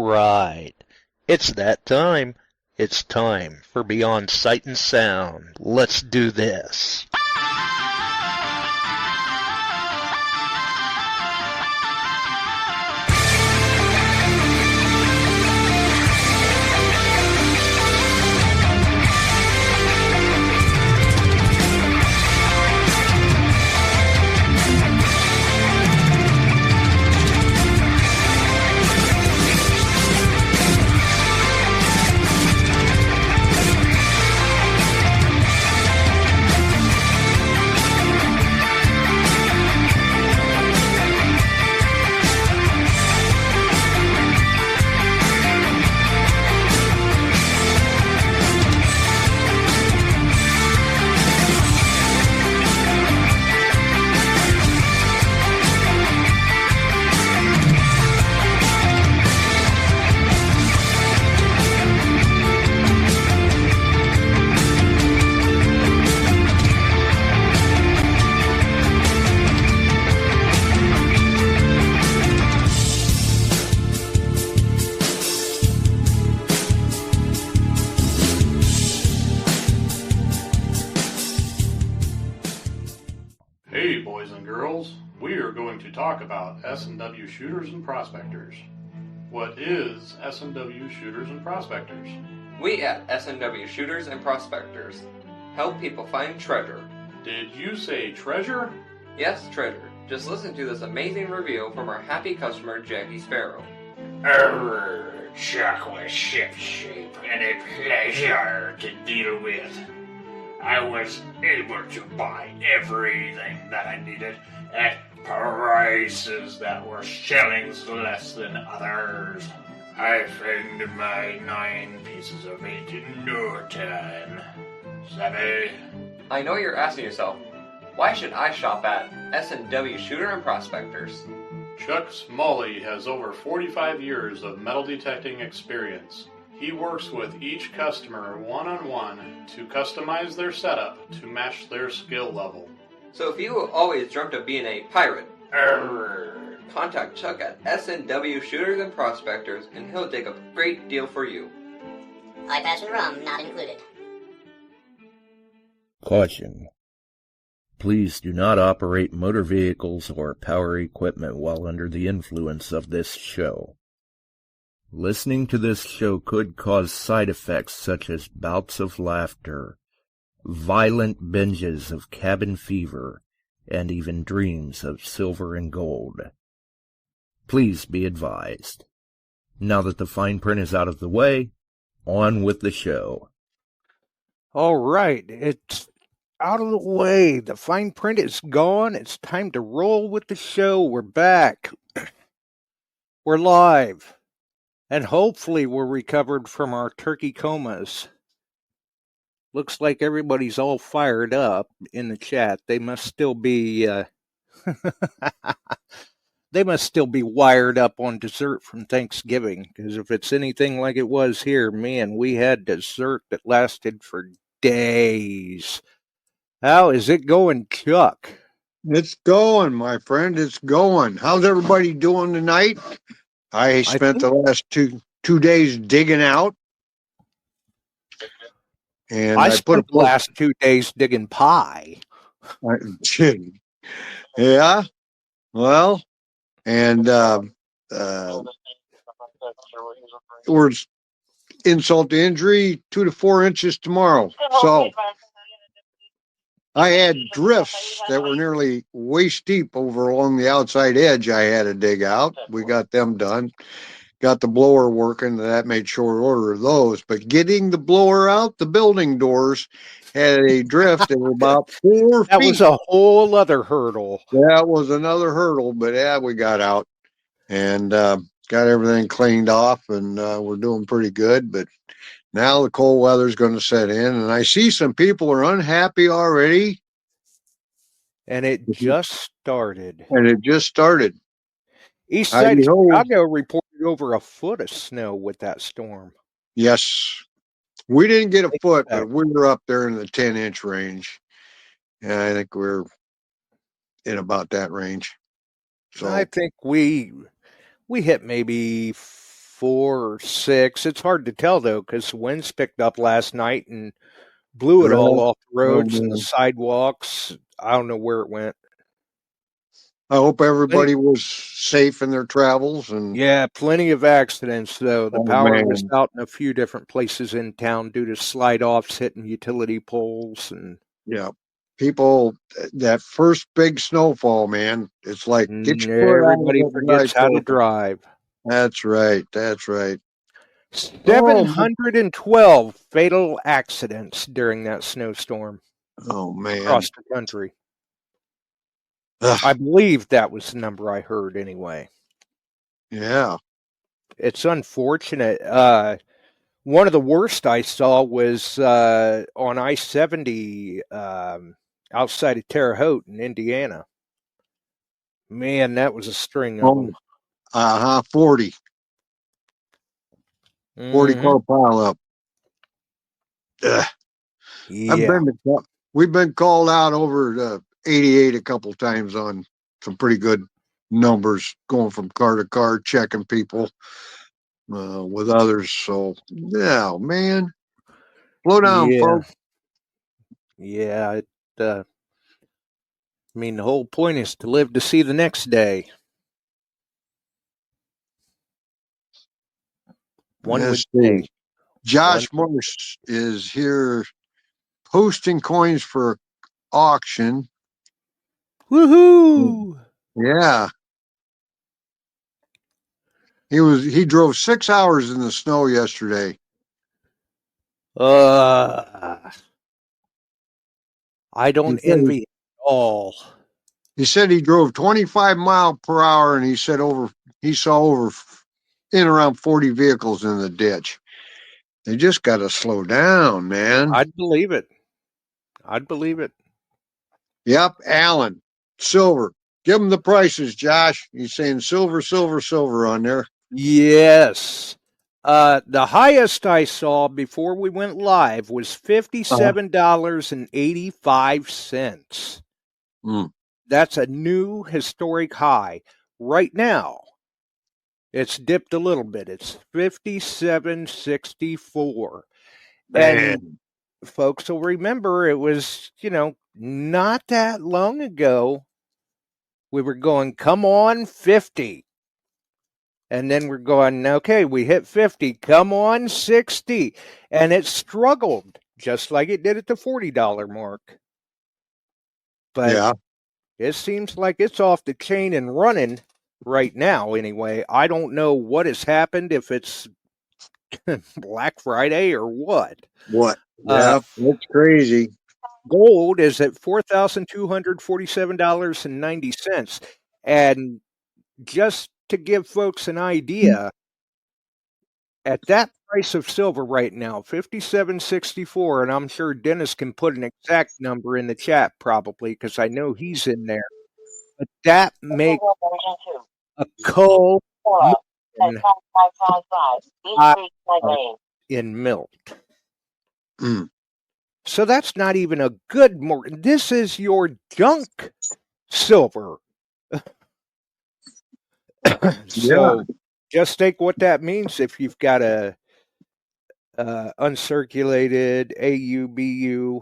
right. It's that time. It's time for Beyond Sight and Sound. Let's do this. Hey boys and girls, we are going to talk about S&W shooters and prospectors. What is S&W shooters and prospectors? We at S&W Shooters and Prospectors help people find treasure. Did you say treasure? Yes, treasure. Just listen to this amazing review from our happy customer, Jackie Sparrow. Chuck was ship-shape and a pleasure to deal with. I was able to buy everything that I needed at prices that were shillings less than others. I found my 9 pieces of 8 in no time. Savvy? I know you're asking yourself, why should I shop at S&W Shooter and Prospectors? Chuck Smalley has over 45 years of metal detecting experience. He works with each customer one-on-one to customize their setup to match their skill level. So if you always dreamt of being a pirate, contact Chuck at S&W Shooters and Prospectors and he'll dig a great deal for you. High passion rum not included. Caution. Please do not operate motor vehicles or power equipment while under the influence of this show. Listening to this show could cause side effects such as bouts of laughter, violent binges of cabin fever, and even dreams of silver and gold. Please be advised. Now that the fine print is out of the way, on with the show. All right, it's out of the way. The fine print is gone. It's time to roll with the show. We're back. We're live. And hopefully we're recovered from our turkey comas. Looks like everybody's all fired up in the chat. They must still be they must still be wired up on dessert from Thanksgiving. Because if it's anything like it was here, man, we had dessert that lasted for days. How is it going, Chuck? It's going, my friend. It's going. How's everybody doing tonight? I spent the last two days digging out. And I spent the last 2 days digging pie. Yeah. Well, and we're insult to injury, 2 to 4 inches tomorrow. So I had drifts that were nearly waist deep over along the outside edge I had to dig out. We got them done. Got the blower working. That made short order of those. But getting the blower out, the building doors had a drift of about 4 feet. That was a whole other hurdle. That was another hurdle, but yeah, we got out and got everything cleaned off, and we're doing pretty good. But now the cold weather's going to set in, and I see some people are unhappy already. And it just started. East side of Chicago reported over a foot of snow with that storm. Yes. We didn't get a foot, but we were up there in the 10-inch range. And I think we're in about that range. So I think we hit maybe 4 or 6. It's hard to tell, though, because the winds picked up last night and blew it all off the roads and the sidewalks. I don't know where it went. I hope everybody was safe in their travels. And Yeah, plenty of accidents, though. The Oh, power was man. out in a few different places in town due to slide-offs hitting utility poles. And yeah, people, that first big snowfall, man, it's like, get your foot out of everybody that forgets dry how to surface. drive. That's right. That's right. 712 fatal accidents during that snowstorm Oh, man. across the country. Ugh, I believe that was the number I heard anyway. yeah. It's unfortunate. One of the worst I saw was on I-70 outside of Terre Haute in Indiana. Man, that was a string of them. 40 Mhm. car pile up. Ugh. Yeah. We've been called out over the 88 a couple times on some pretty good numbers, going from car to car, checking people with others. So, yeah, man, slow down, Yeah. folks. Yeah. I mean, the whole point is to live to see the next day. One would Let's say. see. Josh Morse is here posting coins for auction. Woohoo! Yeah. He drove 6 hours in the snow yesterday. I don't He said- envy it at all. He said he drove 25 mile per hour, and he said he saw over in around 40 vehicles in the ditch. They just got to slow down, man. I'd believe it. I'd believe it. Yep, Allen, silver. Give him the prices, Josh. He's saying silver, silver, silver on there. Yes. The highest I saw before we went live was $57.85. Mm. That's a new historic high. Right now, it's dipped a little bit. It's $57.64. And folks will remember it was, not that long ago. We were going, come on, 50. And then we're going, okay, we hit 50. Come on, 60. And it struggled just like it did at the $40 mark. But Yeah. it seems like it's off the chain and running right now anyway. I don't know what has happened, if it's Black Friday or what. What? Yeah, that's crazy. Gold is at $4,247.90. And just to give folks an idea, at that price of silver right now, $57.64, and I'm sure Dennis can put an exact number in the chat probably, because I know he's in there. But that makes a coal in milk. Mm. So that's not even a good mortgage. This is your junk silver. So just think what that means if you've got a uncirculated AUBU,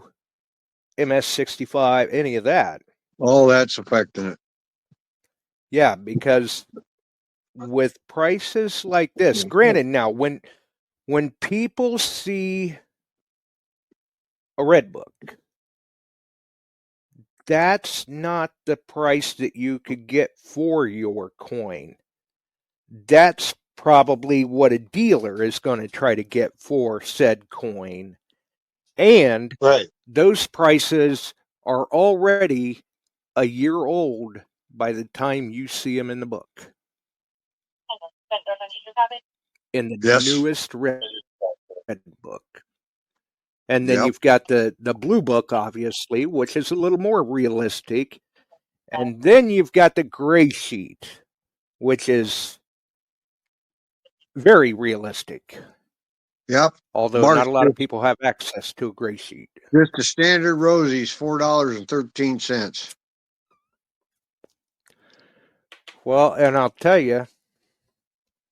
MS65, any of that. All that's affecting it. Yeah, because with prices like this, granted, now when people see a red book, that's not the price that you could get for your coin. That's probably what a dealer is going to try to get for said coin. And those prices are already a year old by the time you see them in the book. In the newest red book. And then you've got the blue book, obviously, which is a little more realistic. And then you've got the gray sheet, which is very realistic. Yep. Although not a lot of people have access to a gray sheet. Just the standard Rosie's, $4.13. Well, and I'll tell you.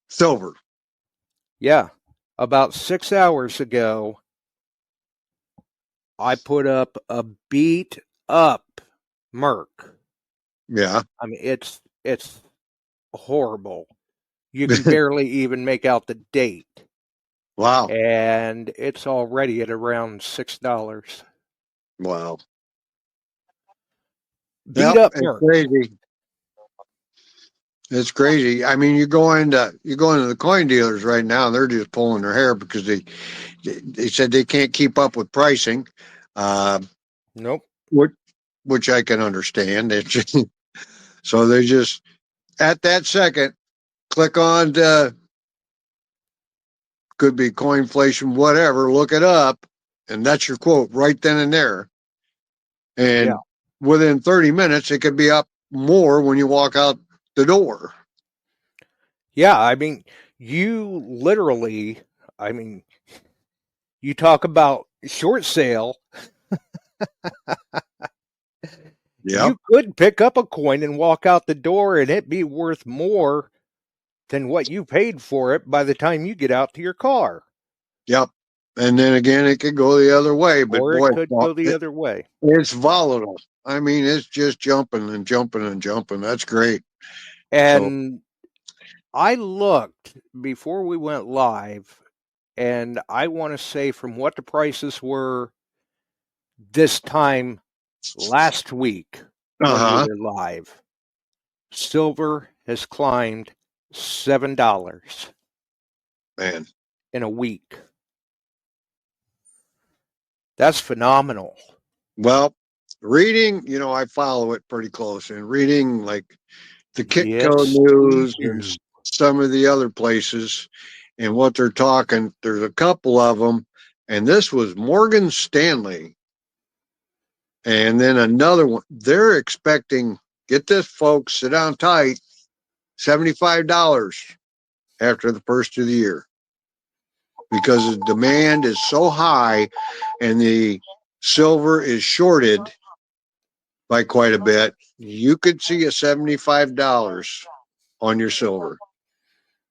Silver. Yeah. About 6 hours ago, I put up a beat up Merc. Yeah. I mean, it's horrible. You can barely even make out the date. Wow. And it's already at around $6. Wow. Beat Yep, up it's Merc. crazy. It's crazy. I mean, you go into the coin dealers right now, they're just pulling their hair because they said they can't keep up with pricing, Nope. which I can understand. It's just, so they just at that second click on to, could be coinflation, whatever, look it up, and that's your quote right then and there. And Yeah. within 30 minutes, it could be up more when you walk out the door. Yeah, I mean, you literally, I mean, you talk about short sale. Yep. You could pick up a coin and walk out the door and it be worth more than what you paid for it by the time you get out to your car. Yep. And then again, it could go the other way, but Or boy, it could go the other way. it's volatile. I mean, it's just jumping and jumping and jumping. That's great. And I looked before we went live, and I want to say from what the prices were this time last week when Uh-huh. we were live, silver has climbed $7 Man. in a week. That's phenomenal. Well, reading, I follow it pretty close, and reading like the Kitco Yes, News you and do. some of the other places and what they're talking. There's a couple of them, and this was Morgan Stanley. And then another one. They're expecting, get this, folks, sit down tight, $75 after the first of the year because the demand is so high and the silver is shorted by quite a bit. You could see a $75 on your silver.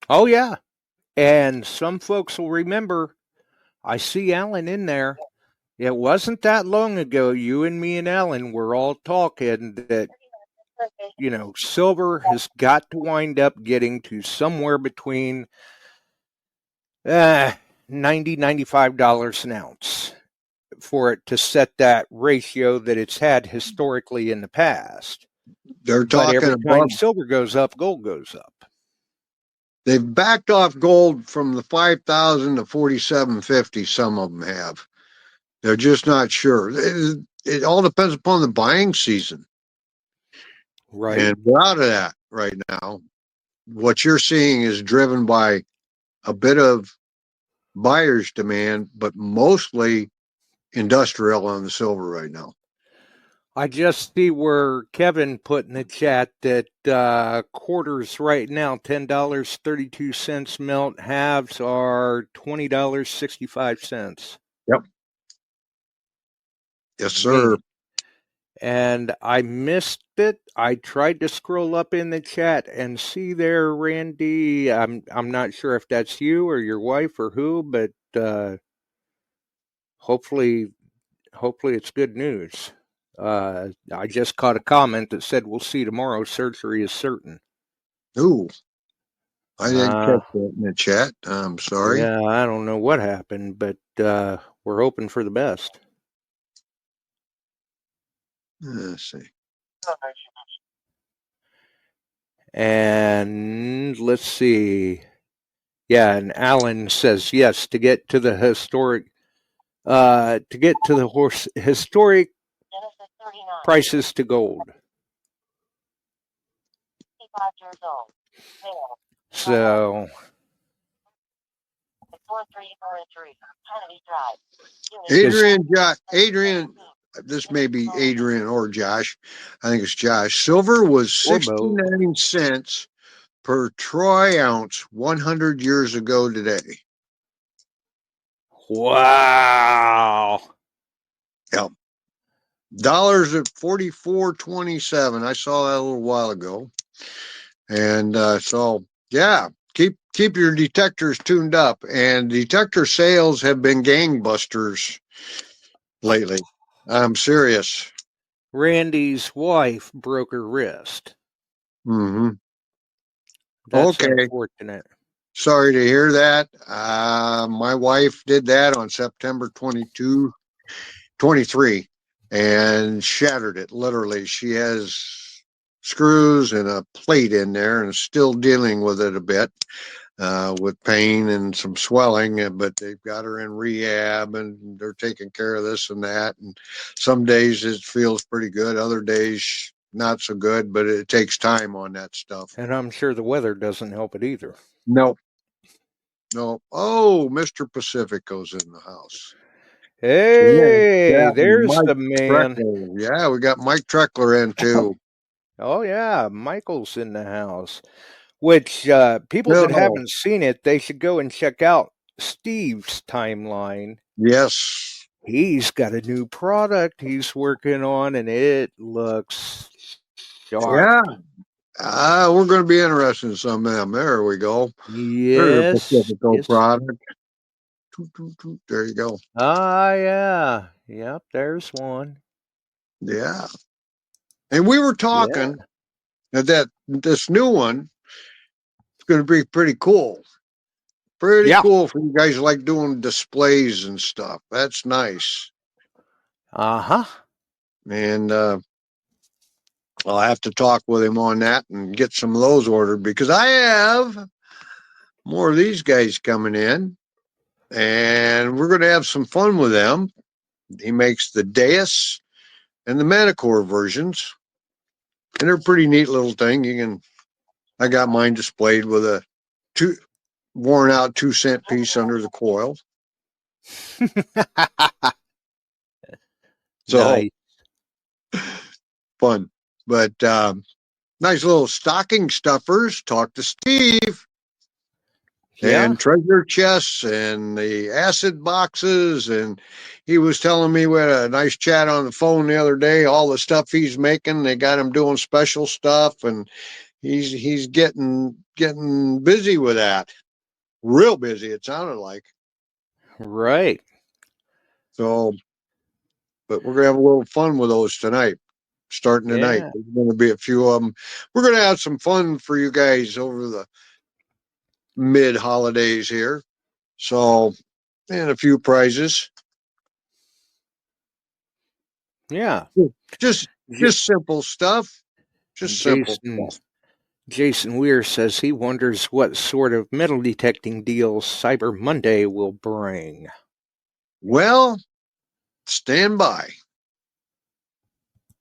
Oh, yeah. And some folks will remember, I see Alan in there. It wasn't that long ago, you and me and Alan were all talking that, silver has got to wind up getting to somewhere between $90, $95 an ounce for it to set that ratio that it's had historically in the past. They're But talking every time above. silver goes up, gold goes up. They've backed off gold from the 5,000 to 4,750. Some of them have. They're just not sure. It all depends upon the buying season. Right. And we're out of that right now. What you're seeing is driven by a bit of buyer's demand, but mostly industrial on the silver right now. I just see where Kevin put in the chat that quarters right now, $10.32 melt. Halves are $20.65. Yep. Yes, sir. And I missed it. I tried to scroll up in the chat and see there, Randy. I'm not sure if that's you or your wife or who, but hopefully it's good news. I just caught a comment that said, "We'll see tomorrow. Surgery is certain." Ooh, I didn't catch that in the chat. I'm sorry. Yeah, I don't know what happened, but we're hoping for the best. Let's see. And let's see. Yeah, and Alan says yes to get to the historic historic prices to gold. So Adrian, this may be Adrian or Josh. I think it's Josh. Silver was 69 cents per troy ounce 100 years ago today. Wow. Yep. Dollars at 44.27. I saw that a little while ago. And so yeah, keep keep your detectors tuned up. And detector sales have been gangbusters lately. I'm serious. Randy's wife broke her wrist. Mm-hmm. That's Okay. unfortunate. Sorry to hear that. My wife did that on September 23, and shattered it. Literally, she has screws and a plate in there and is still dealing with it a bit, with pain and some swelling, but they've got her in rehab and they're taking care of this and that. And some days it feels pretty good. Other days not so good, but it takes time on that stuff. And I'm sure the weather doesn't help it either. Nope. No. Oh, Mr. Pacifico's in the house. Hey, Yeah, there's Mike the man. Treckler. Yeah, we got Mike Treckler in too. Oh, yeah, Michael's in the house. Which, people that No. haven't seen it, they should go and check out Steve's timeline. Yes. He's got a new product he's working on, and it looks sharp. Yeah. We're going to be interested in some of them. There we go. There's a Yes. Pacifico Yes. product. There you go. Ah, yeah. Yep, there's one. Yeah. And we were talking that this new one is going to be pretty cool. Pretty Yeah. cool for you guys who like doing displays and stuff. That's nice. Uh-huh. And I'll have to talk with him on that and get some of those ordered, because I have more of these guys coming in and we're going to have some fun with them. He makes the Deus and the Manicore versions, and they're a pretty neat little thing. I got mine displayed with a worn out 2-cent piece under the coil. So Nice. fun. But nice little stocking stuffers. Talk to Steve. Yeah. And treasure chests and the acid boxes. And he was telling me, we had a nice chat on the phone the other day, all the stuff he's making. They got him doing special stuff, and he's getting busy with that. Real busy, it sounded like. Right. So, but we're gonna have a little fun with those tonight. Starting tonight. Yeah. There's going to be a few of them. We're going to have some fun for you guys over the mid holidays here. So, and a few prizes. Yeah. Just simple stuff. Just simple stuff. Jason Weir says he wonders what sort of metal detecting deals Cyber Monday will bring. Well, stand by.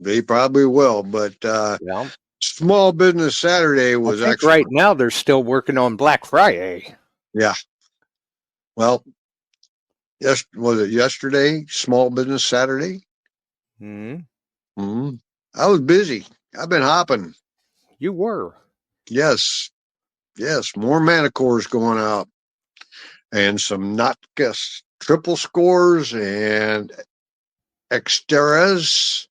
They probably will, but Yeah. Small Business Saturday was I think excellent. right now they're still working on Black Friday. Yeah. Well, yes, was it yesterday? Small Business Saturday? Mm-hmm. I was busy. I've been hopping. You were. Yes. More Manicores going out, and some Notkus triple scores and Xteras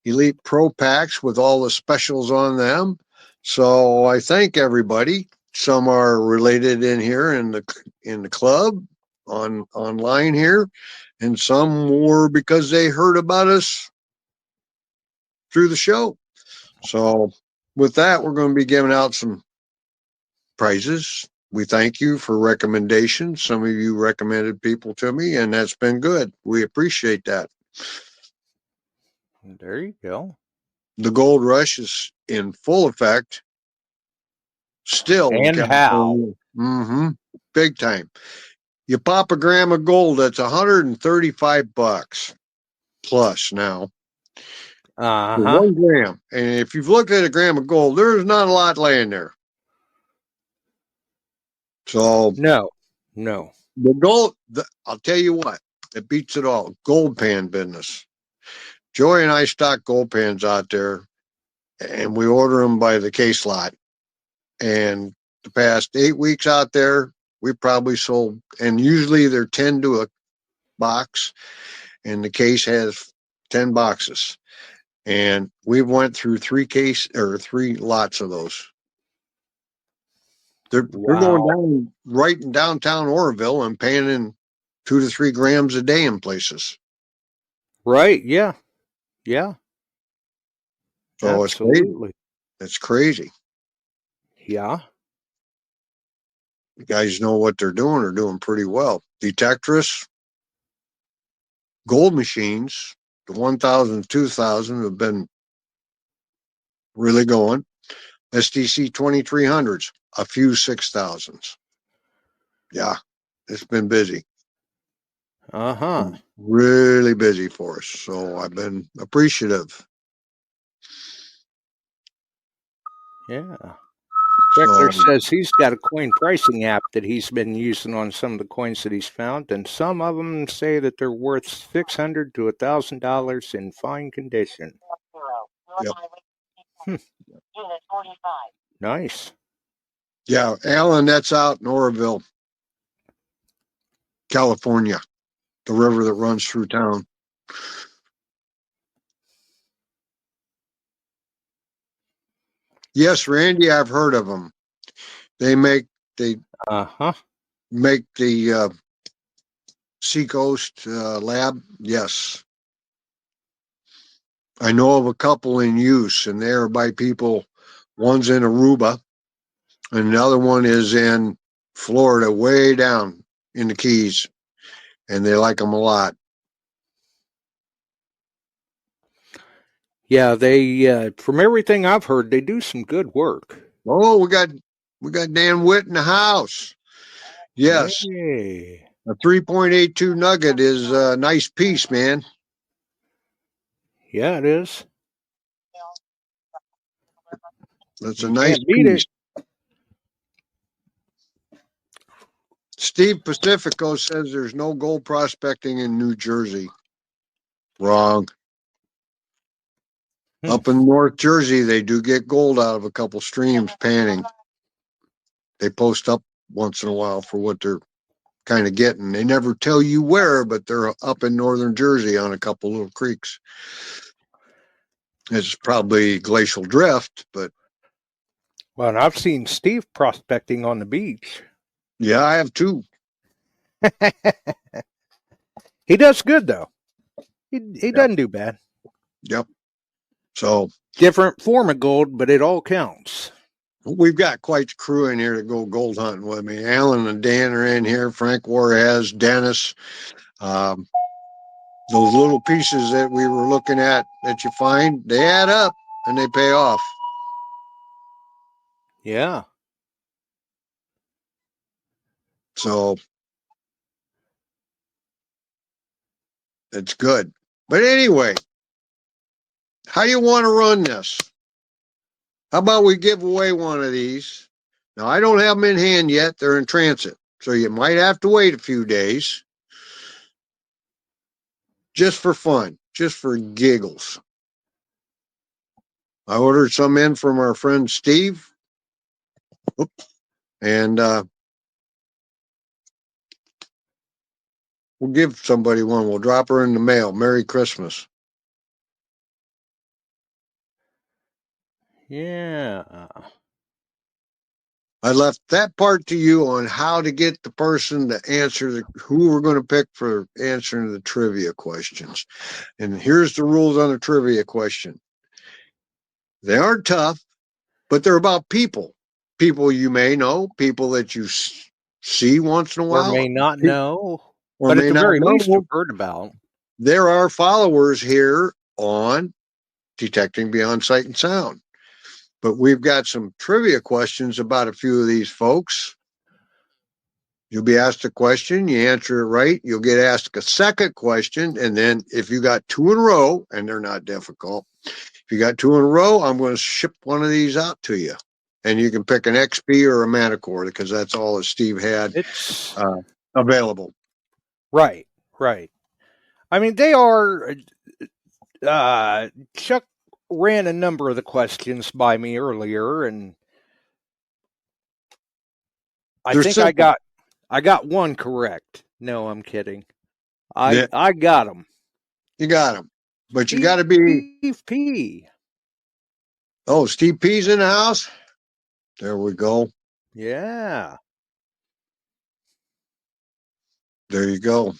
Elite Pro packs with all the specials on them. So I thank everybody. Some are related in here in the club online here, and some were because they heard about us through the show. So with that, we're going to be giving out some prizes. We thank you for recommendations. Some of you recommended people to me, and that's been good. We appreciate that. There you go. The gold rush is in full effect. Still. And how? Mm-hmm. Big time. You pop a gram of gold, that's $135 plus now. Uh-huh. 1 gram. And if you've looked at a gram of gold, there's not a lot laying there. So No. The gold, I'll tell you what, it beats it all. Gold pan business. Joy and I stock gold pans out there, and we order them by the case lot. And the past 8 weeks out there, we probably sold, and usually they're 10 to a box, and the case has 10 boxes. And we went through 3 lots of those. They're going down right in downtown Oroville and paying in 2 to 3 grams a day in places. Right. Yeah. Yeah. So Absolutely. it's crazy. Yeah. You guys know what they're doing pretty well. Detectress, gold machines, the 1000, 2000 have been really going. STC 2300s, a few 6000s. Yeah, it's been busy. Uh-huh. Really busy for us. So I've been appreciative. Yeah. Beckler So, says he's got a coin pricing app that he's been using on some of the coins that he's found, and some of them say that they're worth $600 to $1,000 in fine condition. Yep. Nice. Yeah, Alan, that's out in Oroville, California, the river that runs through town. Yes, Randy, I've heard of them. They make Uh-huh. the Seacoast lab. Yes, I know of a couple in use, and they are by people. One's in Aruba, and another one is in Florida, way down in the Keys, and they like them a lot. Yeah, they from everything I've heard, they do some good work. Oh, we got Dan Witt in the house. Yes, Hey. a 3.82 nugget is a nice piece, man. Yeah, it is. That's You a nice can't beat piece. it. Steve Pacifico says there's no gold prospecting in New Jersey. Wrong. Up in North Jersey, they do get gold out of a couple streams panning. They post up once in a while for what they're kind of getting. They never tell you where, but they're up in northern Jersey on a couple little creeks. It's probably glacial drift, but Well, and I've seen Steve prospecting on the beach. yeah, I have too. He does good though. He doesn't do bad. Yep. So Different form of gold, but it all counts. we've got quite the crew in here to go gold hunting with me. Alan and Dan are in here. Frank Juarez, Dennis. Those little pieces that we were looking at that you find, they add up and they pay off. Yeah. So it's good. But anyway, how you want to run this? How about we give away one of these? Now, I don't have them in hand yet. They're in transit. So you might have to wait a few days just for fun, just for giggles. I ordered some in from our friend Steve. And we'll give somebody one. We'll drop her in the mail. Merry Christmas. Yeah. I left that part to you on how to get the person to answer who we're going to pick for answering the trivia questions. And here's the rules on the trivia question. They aren't tough, but they're about people. People you may know, people that you see once in a while. Or may not know. Or but may at the not very know. least, you've heard about. There are followers here on Detecting Beyond Sight and Sound. But we've got some trivia questions about a few of these folks. You'll be asked a question, you answer it right, you'll get asked a second question, and then if you got 2 in a row, and they're not difficult, if you got 2 in a row, I'm going to ship one of these out to you. And you can pick an XP or a Manicore because that's all that Steve had available. Right, right. I mean, they are. Chuck ran a number of the questions by me earlier, and I think I got one correct. No, I'm kidding. I got them. You got them, but you got to be Steve P. Oh, Steve P's in the house. There we go. Yeah. There you go.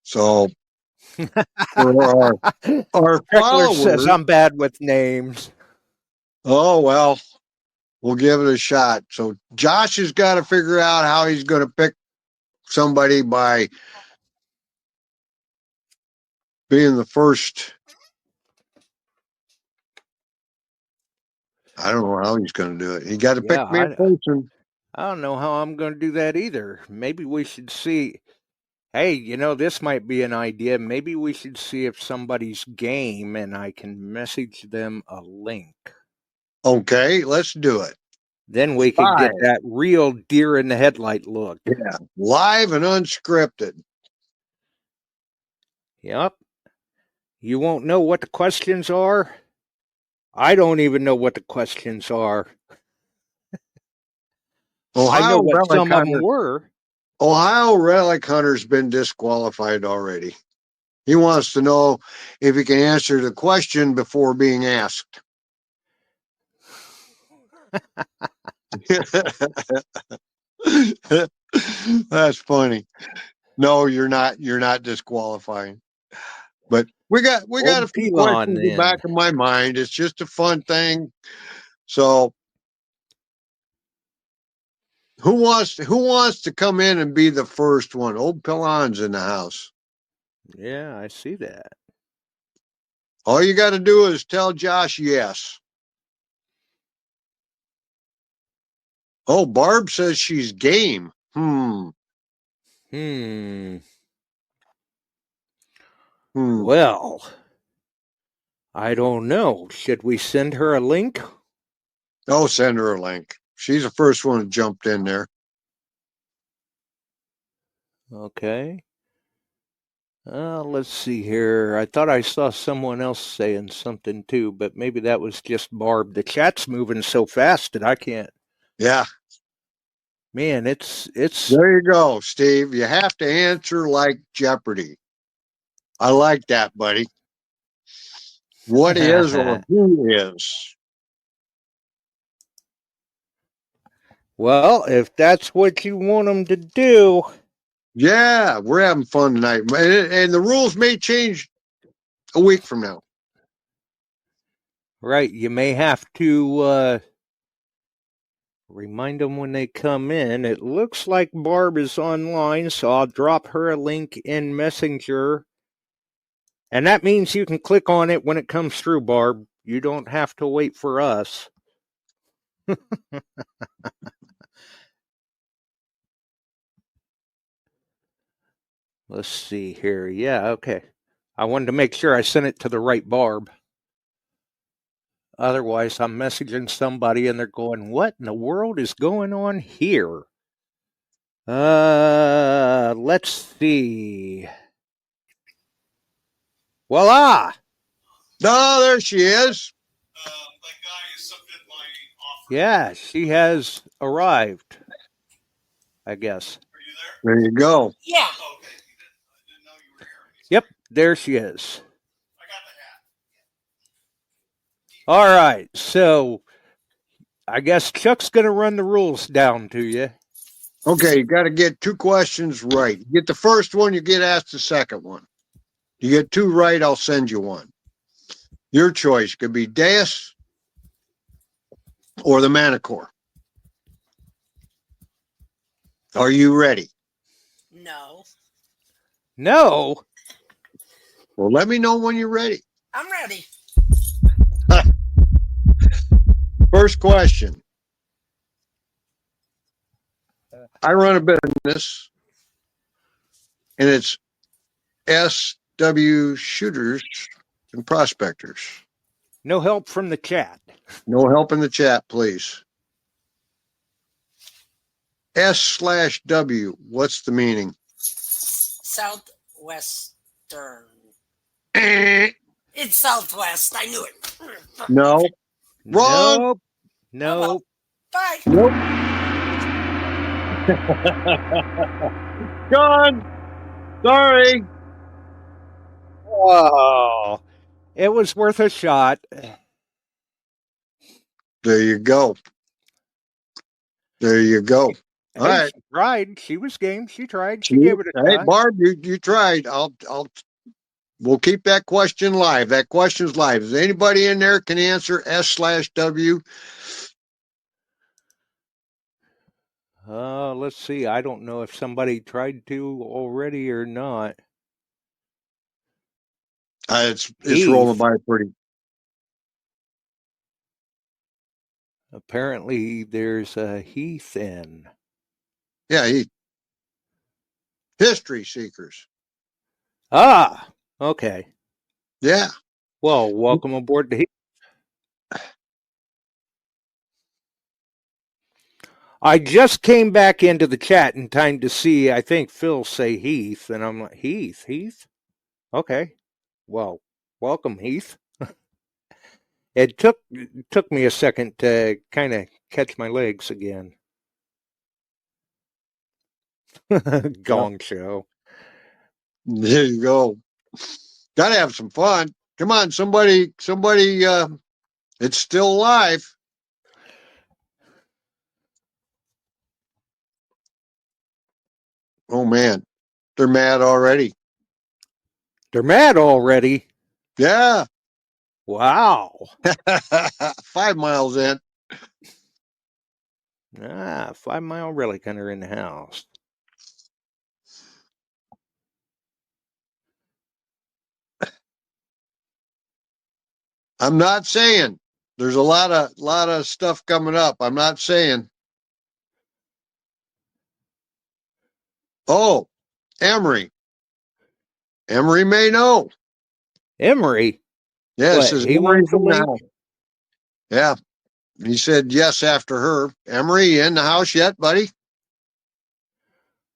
So for our Heckler says followers, I'm bad with names. oh well, we'll give it a shot. So Josh has got to figure out how he's going to pick somebody by being the first. I don't know how he's going to do it. He got to pick Yeah, me a person. I don't know how I'm going to do that either. Maybe we should see. Hey, this might be an idea. Maybe we should see if somebody's game and I can message them a link. Okay, let's do it. Then we could get Live. that real deer in the headlight look. Yeah, live and unscripted. Yep. You won't know what the questions are. I don't even know what the questions are. I know what some of them were. Ohio Relic Hunter's been disqualified already. He wants to know if he can answer the question before being asked. That's funny. No, you're not. You're not disqualifying. But we got a few questions in the back of my mind. It's just a fun thing. So who wants to come in and be the first one? Old Pilon's in the house. Yeah, I see that. All you got to do is tell Josh yes. Oh, Barb says she's game. Well, I don't know. Should we send her a link? Oh, send her a link. She's the first one who jumped in there. Okay. Let's see here. I thought I saw someone else saying something too, but maybe that was just Barb. The chat's moving so fast that I can't. Yeah. Man, it's. There you go, Steve. You have to answer like Jeopardy. I like that, buddy. What is or who is? Well, if that's what you want them to do. Yeah, we're having fun tonight. And the rules may change a week from now. Right. You may have to remind them when they come in. It looks like Barb is online, so I'll drop her a link in Messenger. And that means you can click on it when it comes through, Barb. You don't have to wait for us. Let's see here. Yeah, okay. I wanted to make sure I sent it to the right Barb. Otherwise, I'm messaging somebody and they're going, what in the world is going on here? Let's see. Voila! Oh, there she is. Yeah, she has arrived, I guess. There you go. Yeah. Yep, there she is. All right, so I guess Chuck's going to run the rules down to you. Okay, you got to get 2 questions right. You get the first one, you get asked the second one. You get 2 right, I'll send you one. Your choice could be Deus or the Manticore. Are you ready? No. No? Well, let me know when you're ready. I'm ready. First question. I run a business, and it's SW Shooters and Prospectors. No help from the chat. No help in the chat, please. S/W, what's the meaning? Southwestern. Eh. It's Southwest. I knew it. No. Wrong. Nope. Bye. Nope. Gone. Sorry. Oh, it was worth a shot. There you go. There you go. All Hey, right. she tried. She was game. She tried. She gave it a Hey, try. Barb, you tried. We'll keep that question live. That question's live. Is anybody in there can answer S/W? Let's see. I don't know if somebody tried to already or not. It's rolling Heath. by pretty. Apparently, there's a Heath in. Yeah, history seekers. Ah, okay. Yeah. Well, welcome aboard to Heath. I just came back into the chat in time to see, I think, Phil say Heath, and I'm like, Heath? Okay. Well, welcome, Heath. It took me a second to kind of catch my legs again. Gong show. There you go. Gotta have some fun. Come on, somebody, it's still live. Oh man, they're mad already. They're mad already. Yeah. Wow. 5 miles in. 5 Mile Relic Hunter in the house. I'm not saying there's a lot of stuff coming up. I'm not saying. Oh, Emery. Emery may know. Emery. Yeah, it What, says he Emery's wants a in the link? house. Yeah. He said yes after her. Emery, in the house yet, buddy?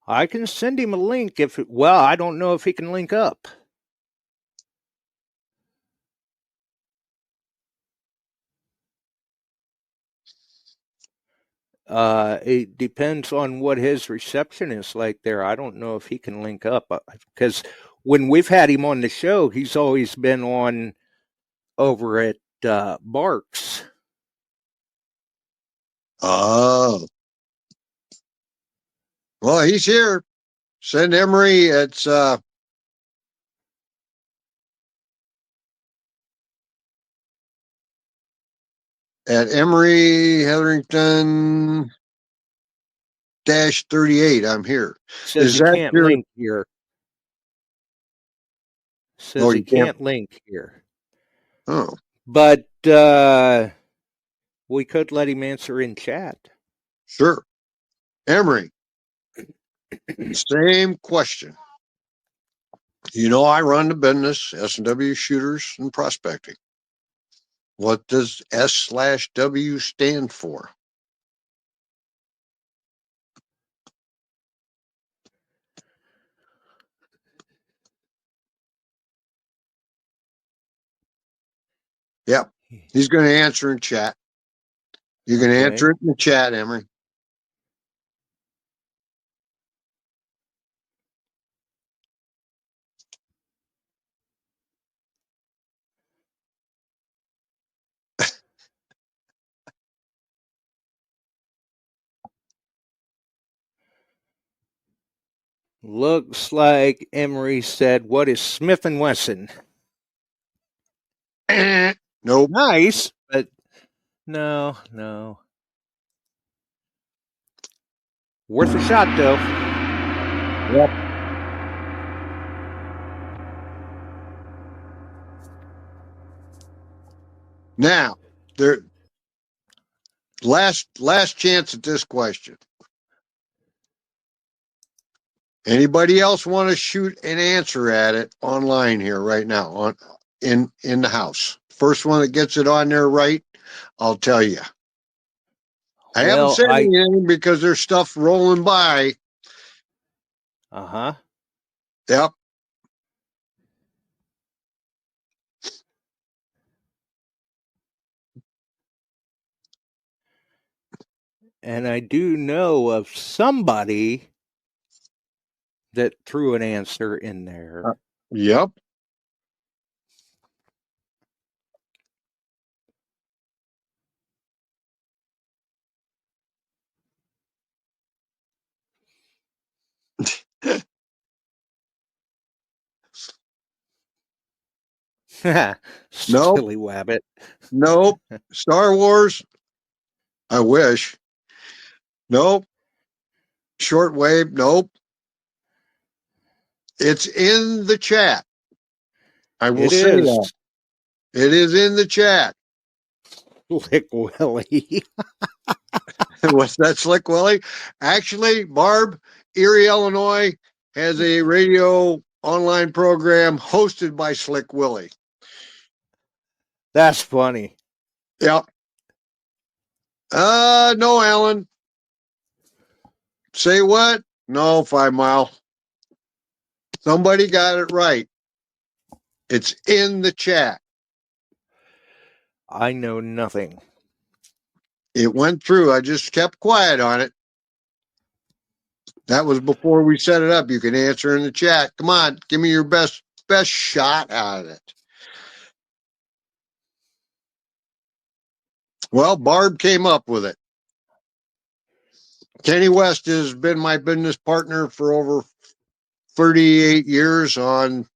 I can send him a link well, I don't know if he can link up. It depends on what his reception is like there. I don't know if he can link up because when we've had him on the show, he's always been on over at Barks. Oh. Well, he's here. Send Emery. It's at Emery Hetherington -38. I'm here. Says Is he that can't your? link here. Says Oh, he you can't. can't link here. Oh, But we could let him answer in chat. sure. Emery, same question. You know, I run the business, S&W Shooters and Prospecting. What does S/W stand for? Yep. He's going to answer in chat. You can answer it in the chat, Emery. Looks like Emery said, "What is Smith and Wesson?" Nope. Nice, but no. Worth a shot, though. Yep. Now, there. Last chance at this question. Anybody else want to shoot an answer at it online here right now in the house? First one that gets it on there right, I'll tell you. I haven't Well, said anything because there's stuff rolling by. Yep. And I do know of somebody that threw an answer in there. Yep. Silly wabbit. Nope. Star Wars. I wish. Nope. Shortwave. Nope. It's in the chat. I will It say is that. It is in the chat. Slick Willie. What's that, Slick Willie? Actually, Barb, Erie, Illinois, has a radio online program hosted by Slick Willie. That's funny. Yep. No, Alan. Say what? No, 5 Mile. Somebody got it right. It's in the chat. I know nothing. It went through. I just kept quiet on it. That was before we set it up. You can answer in the chat. Come on, give me your best shot out of it. Well, Barb came up with it. Kenny West has been my business partner for over 38 years on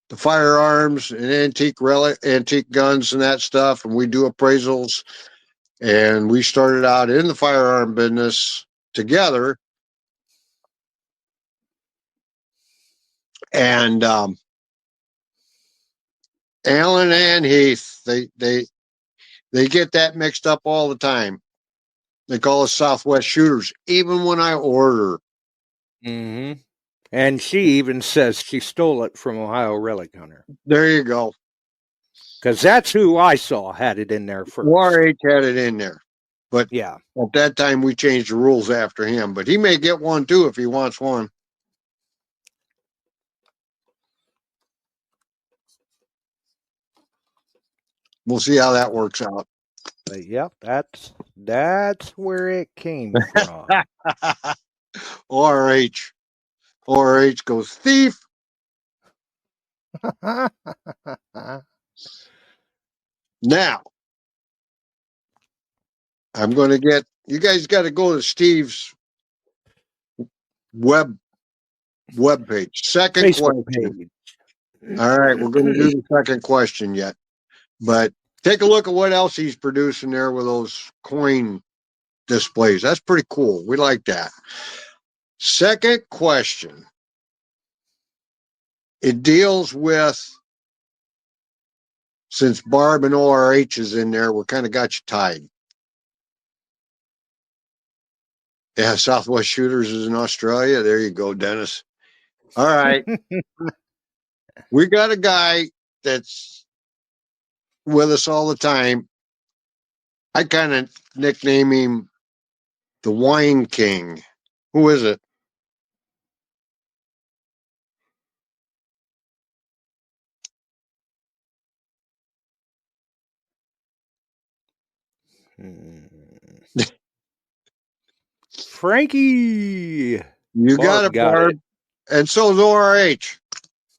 the firearms and antique guns and that stuff. And we do appraisals. And we started out in the firearm business together. And Alan and Heath, they get that mixed up all the time. They call us Southwest Shooters, even when I order. Mm-hmm. And she even says she stole it from Ohio Relic Hunter. There you go. Because that's who I saw had it in there first. War-H had it in there. But yeah, at that time, we changed the rules after him. But he may get one, too, if he wants one. We'll see how that works out. But yep, that's where it came from. ORH. ORH goes, thief. Now, I'm going to get, you guys got to go to Steve's web page. Second Facebook question. page. All right, we're going to do the second question yet. But take a look at what else he's producing there with those coin displays. That's pretty cool. We like that. Second question. It deals with, since Barb and ORH is in there, we kind of got you tied. Yeah, Southwest Shooters is in Australia. There you go, Dennis. All right. We got a guy that's with us all the time. I kind of nickname him the Wine King. Who is it? Frankie. You got it, Barb. And so is ORH.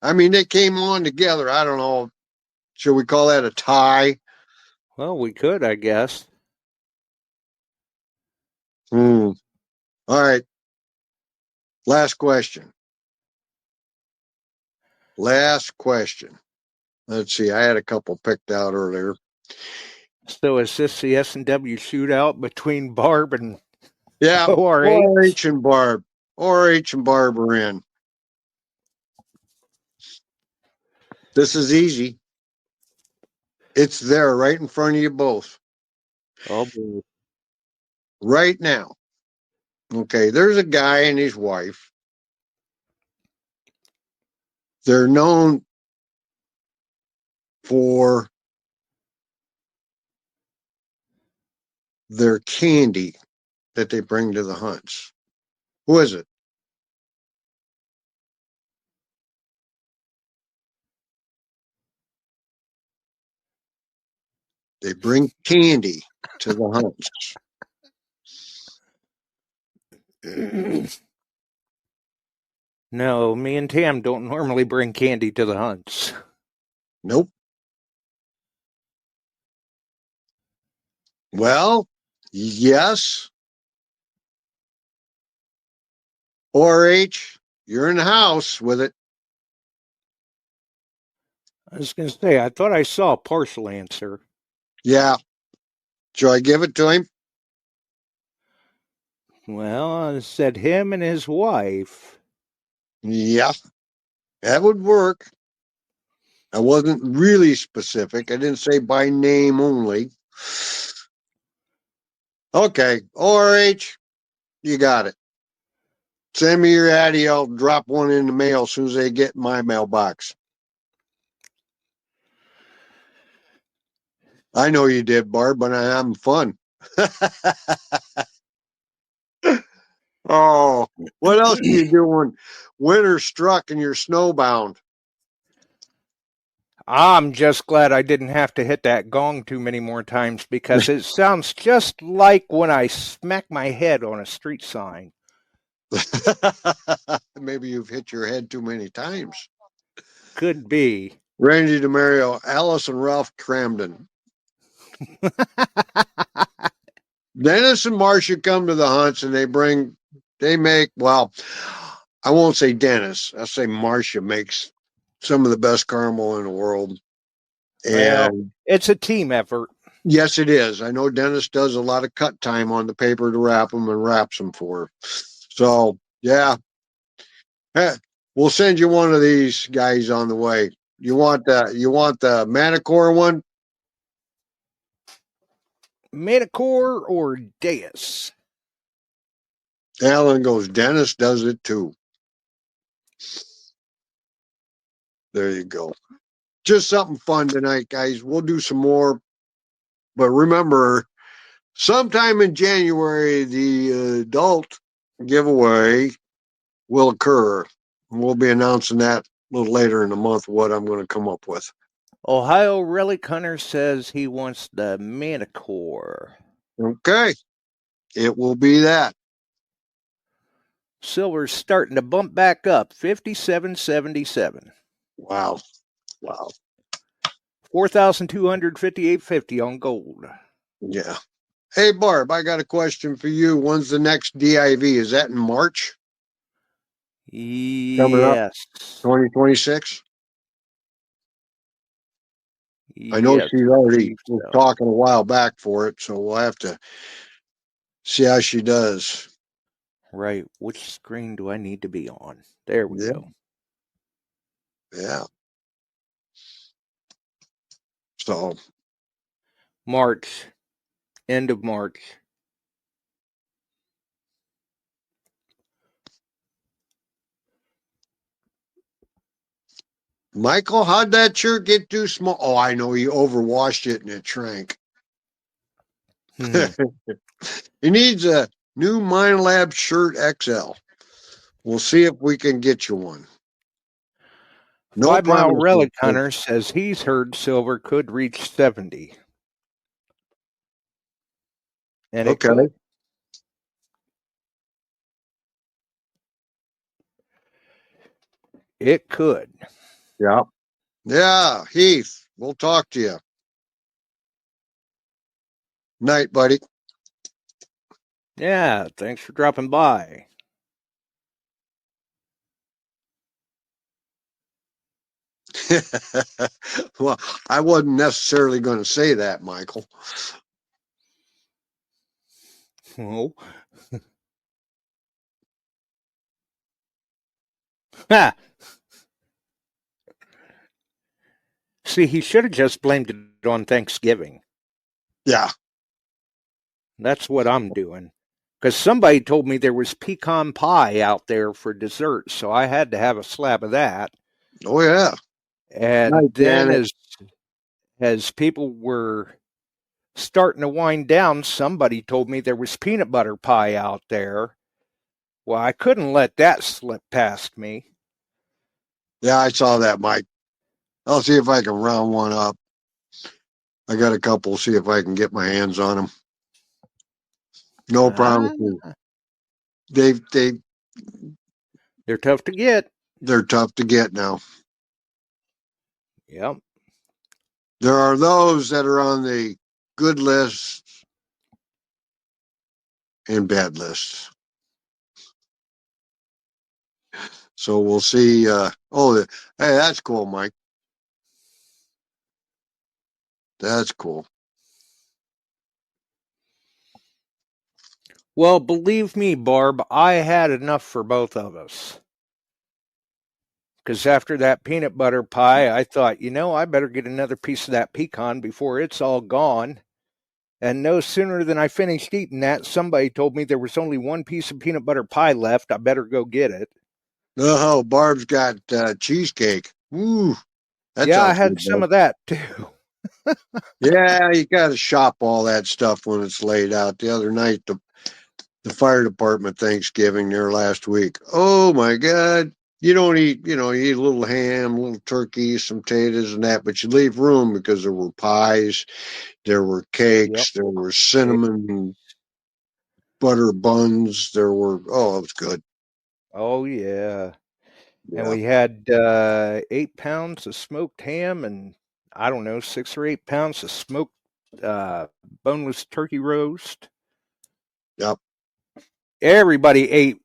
I mean, they came on together. I don't know. Should we call that a tie? Well, we could, I guess. All right. Last question. Last question. Let's see. I had a couple picked out earlier. So is this the S&W shootout between Barb and ORH and Barb? ORH and Barb are in. This is easy. It's there right in front of you both. Oh, boy. Right now. Okay, there's a guy and his wife. They're known for their candy that they bring to the hunts. Who is it? They bring candy to the hunts. No, me and Tam don't normally bring candy to the hunts. Nope. Well, yes. ORH, you're in the house with it. I was going to say, I thought I saw a partial answer. Yeah. Shall I give it to him? Well, I said him and his wife. Yeah, that would work. I wasn't really specific. I didn't say by name only. Okay, ORH, you got it. Send me your Addy. I'll drop one in the mail as soon as they get in my mailbox. I know you did, Barb, but I'm having fun. Oh, what else are you doing? Winter struck and you're snowbound. I'm just glad I didn't have to hit that gong too many more times because it sounds just like when I smack my head on a street sign. Maybe you've hit your head too many times. Could be. Randy DeMario, Alice and Ralph Cramden. Dennis and Marcia come to the hunts and they make, well, I won't say Dennis. I'll say Marcia makes some of the best caramel in the world. Well, And it's a team effort. yes, it is. I know Dennis does a lot of cut time on the paper to wrap them and wraps them for her. So, yeah. We'll send you one of these guys on the way. You want the Manicore one? Manicore or Deus? Alan goes, Dennis does it too. There you go. Just something fun tonight, guys. We'll do some more. But remember, sometime in January, the adult giveaway will occur. We'll be announcing that a little later in the month, what I'm going to come up with. Ohio Relic Hunter says he wants the Manicore. Okay. It will be that. Silver's starting to bump back up, 57.77. Wow. Wow. 4,258.50 on gold. Yeah. Hey, Barb, I got a question for you. When's the next DIV? Is that in March? Coming up? Yes. 2026? I know Yes, she's I already believe was so. talking a while back for it, so we'll have to see how she does. Right. Which screen do I need to be on? There we Yeah. go. Yeah. So, March. End of March. Michael, how'd that shirt get too small? Oh, I know. He overwashed it and it shrank. Hmm. He needs a new Mind Lab shirt XL. We'll see if we can get you one. No 5 Mile promises. Relic Hunter says he's heard silver could reach 70. And it Okay. could. It could. Yeah. Yeah, Heath, we'll talk to you. Night, buddy. Yeah, thanks for dropping by. Well, I wasn't necessarily going to say that, Michael. Oh. Ha! See, he should have just blamed it on Thanksgiving. Yeah. That's what I'm doing. Because somebody told me there was pecan pie out there for dessert, so I had to have a slab of that. Oh, yeah. And Night, then Janet. as people were starting to wind down, somebody told me there was peanut butter pie out there. Well, I couldn't let that slip past me. Yeah, I saw that, Mike. I'll see if I can round one up. I got a couple, see if I can get my hands on them. No promises. They're They're tough to get. tough to get now. Yep. There are those that are on the good lists and bad lists. So we'll see. Hey, that's cool, Mike. That's cool. Well, believe me, Barb, I had enough for both of us. Because after that peanut butter pie, I thought, I better get another piece of that pecan before it's all gone. And no sooner than I finished eating that, somebody told me there was only one piece of peanut butter pie left. I better go get it. Oh, Barb's got cheesecake. Ooh, that Yeah, I sounds had good, some Barb. of that too. Yeah, you got to shop all that stuff when it's laid out. The other night, the fire department Thanksgiving there last week. Oh my God. You don't eat, you eat a little ham, a little turkey, some potatoes and that, but you leave room because there were pies, there were Yep. cakes, there were cinnamon butter buns, it was good. Oh, yeah. And Yeah. we had 8 pounds of smoked ham and, I don't know, 6 or 8 pounds of smoked boneless turkey roast. Yep. Everybody ate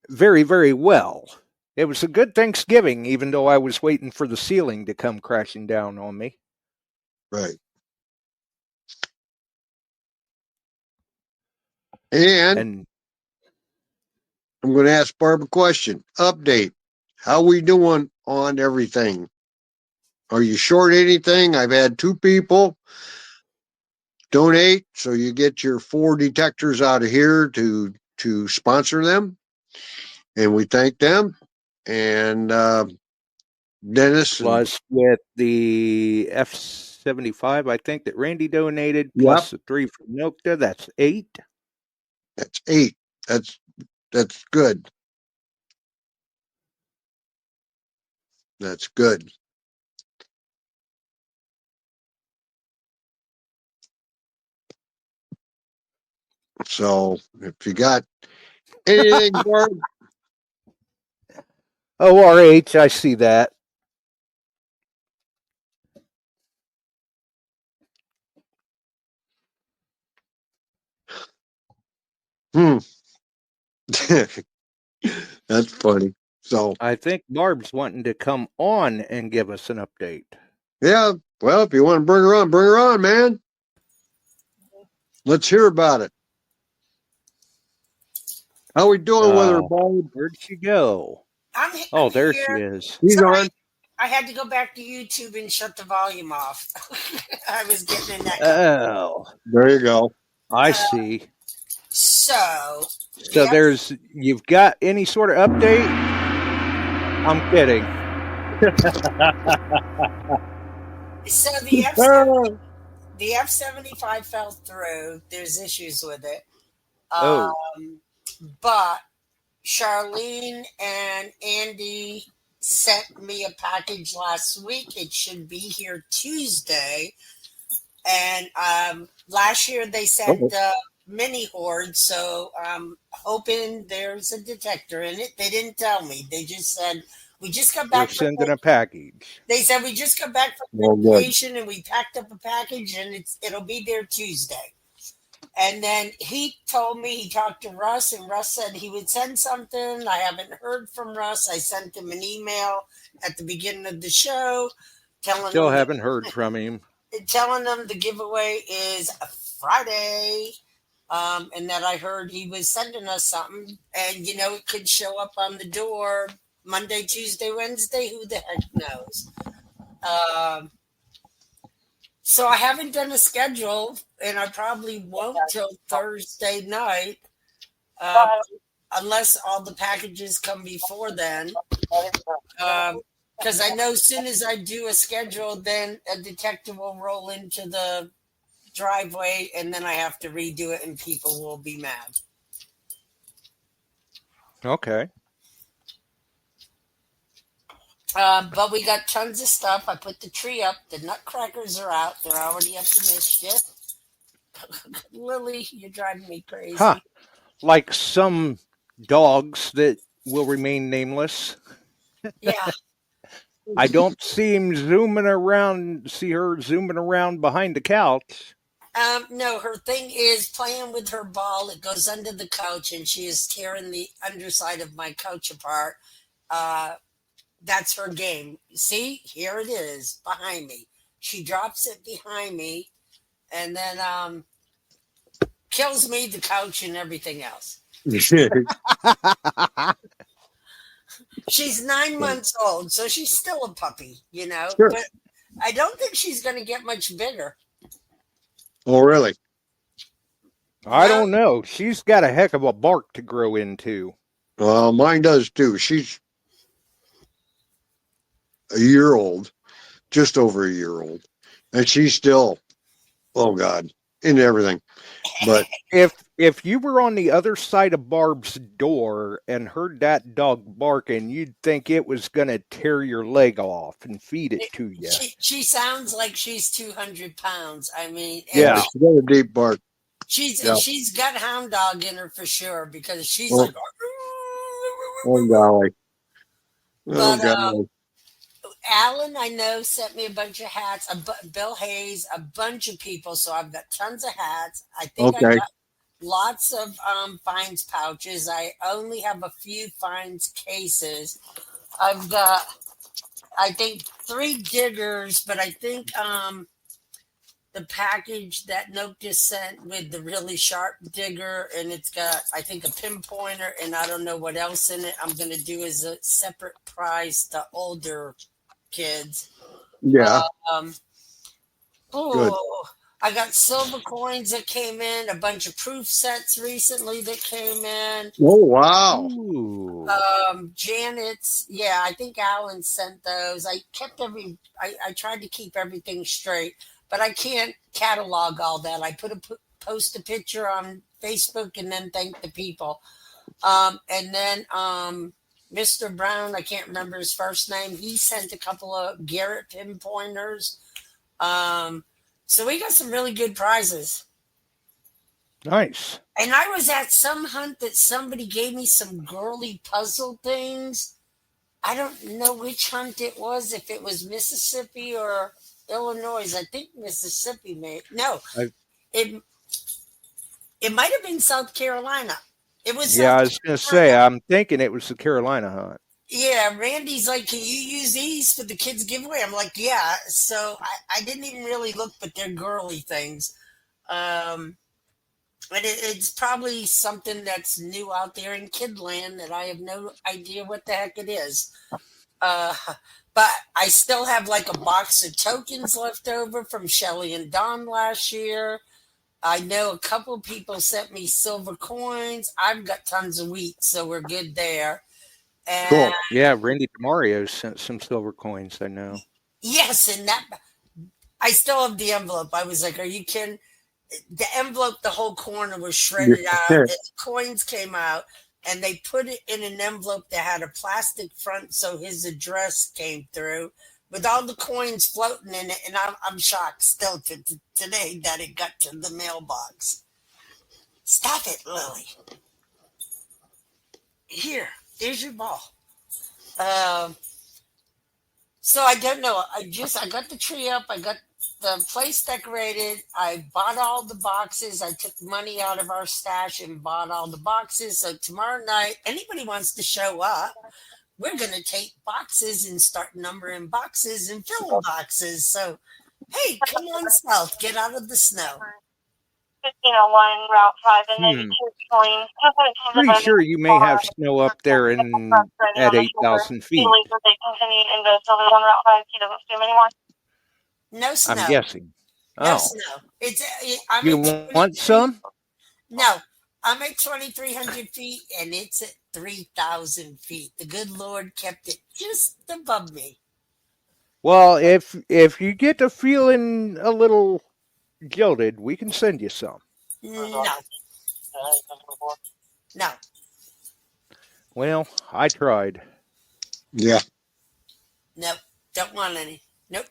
very, very well. It was a good Thanksgiving, even though I was waiting for the ceiling to come crashing down on me. Right. And I'm going to ask Barb a question. Update. How we doing on everything? Are you short anything? I've had 2 people donate, so you get your 4 detectors out of here to sponsor them, and we thank them. And Dennis and Plus, with the F-75, I think that Randy donated, yep, plus the 3 from Nokta, that's 8. that's 8. That's good. That's good. So if you got anything, Barb, ORH, I see that. that's funny. So I think Barb's wanting to come on and give us an update. yeah, well, if you want to bring her on, man. Let's hear about it. How we doing with her, Barb? Where'd she go? I'm There she here. is. He's Sorry, on. I had to go back to YouTube and shut the volume off. I was getting an echo. Oh, There you go. I see. So You've got any sort of update? I'm kidding. So the F-75 fell through. There's issues with it. But Charlene and Andy sent me a package last week. It should be here Tuesday. And last year they sent the mini horde, so I'm hoping there's a detector in it. They didn't tell me. They just said we just got back. We're sending a package. They said we just got back from vacation and we packed up a package and it'll be there Tuesday. And then he told me he talked to Russ, and Russ said he would send something. I haven't heard from Russ. I sent him an email at the beginning of the show telling Still him haven't heard from him. Telling them the giveaway is Friday, and that I heard he was sending us something, and it could show up on the door Monday, Tuesday, Wednesday. Who the heck knows? So I haven't done a schedule, and I probably won't till Thursday night, unless all the packages come before then. Because I know as soon as I do a schedule, then a detective will roll into the driveway, and then I have to redo it, and people will be mad. Okay. But we got tons of stuff. I put the tree up. The nutcrackers are out. They're already up to mischief. Lily, you're driving me crazy. Huh. Like some dogs that will remain nameless. Yeah. I don't see her zooming around behind the couch. No, her thing is playing with her ball. It goes under the couch, and she is tearing the underside of my couch apart. That's her game. See, here it is behind me. She drops it behind me, and then kills me, the couch, and everything else. She's 9 months old, so she's still a puppy, Sure. But I don't think she's going to get much bigger. Oh, really? I don't know. She's got a heck of a bark to grow into. Well, mine does too. She's a year old, just over a year old, and she's still, oh God, into everything. But If you were on the other side of Barb's door and heard that dog barking, you'd think it was going to tear your leg off and feed it to you. She sounds like she's 200 pounds. I mean, Yeah. she's got a deep bark. She's got hound dog in her for sure, because she's Oh. like, Oh golly. Oh But, golly. Alan, I know, sent me a bunch of hats. Bill Hayes, a bunch of people. So I've got tons of hats. I think I Okay. got lots of finds pouches. I only have a few finds cases. I've got, I think, 3 diggers, but I think the package that Noctis sent with the really sharp digger, and it's got, I think, a pinpointer, and I don't know what else in it. I'm going to do as a separate price to older kids. Yeah. Good. I got silver coins that came in, a bunch of proof sets recently that came in. Oh wow. Ooh. Janet's, yeah, I think Alan sent those. I tried to keep everything straight, but I can't catalog all that. I post a picture on Facebook and then thank the people. And then Mr. Brown, I can't remember his first name. He sent a couple of Garrett pinpointers. So we got some really good prizes. Nice. And I was at some hunt that somebody gave me some girly puzzle things. I don't know which hunt it was, if it was Mississippi or Illinois. I think Mississippi it might have been South Carolina. It was. Yeah, I was going to say, I'm thinking it was the Carolina hunt. Yeah, Randy's like, can you use these for the kids' giveaway? I'm like, yeah. So I didn't even really look, but they're girly things. And it's probably something that's new out there in Kidland that I have no idea what the heck it is. But I still have like a box of tokens left over from Shelly and Don last year. I know a couple of people sent me silver coins. I've got tons of wheat, so we're good there. And Cool. Yeah, Randy DeMario sent some silver coins, I know. yes, and that I still have the envelope. I was like, are you kidding? The envelope, the whole corner was shredded out. The coins came out, and they put it in an envelope that had a plastic front, so his address came through with all the coins floating in it. And I'm shocked still today that it got to the mailbox. Stop it, Lily. Here's your ball. So I don't know. I got the tree up. I got the place decorated. I bought all the boxes. I took money out of our stash and bought all the boxes. So tomorrow night, anybody wants to show up, we're going to take boxes and start numbering boxes and filling boxes. So, hey, come on south. Get out of the snow. 1501 Route 5 and then Pretty sure you may have snow up there at 8,000 feet. He believes that they continue in the Silver on Route 5. He doesn't see them anymore. No snow. I'm guessing. No Oh. snow. You want some? No. I'm at 2,300 feet, and it's at 3,000 feet. The good Lord kept it just above me. Well, if you get to feeling a little jilted, we can send you some. No. No. Well, I tried. Yeah. Nope. Don't want any. Nope.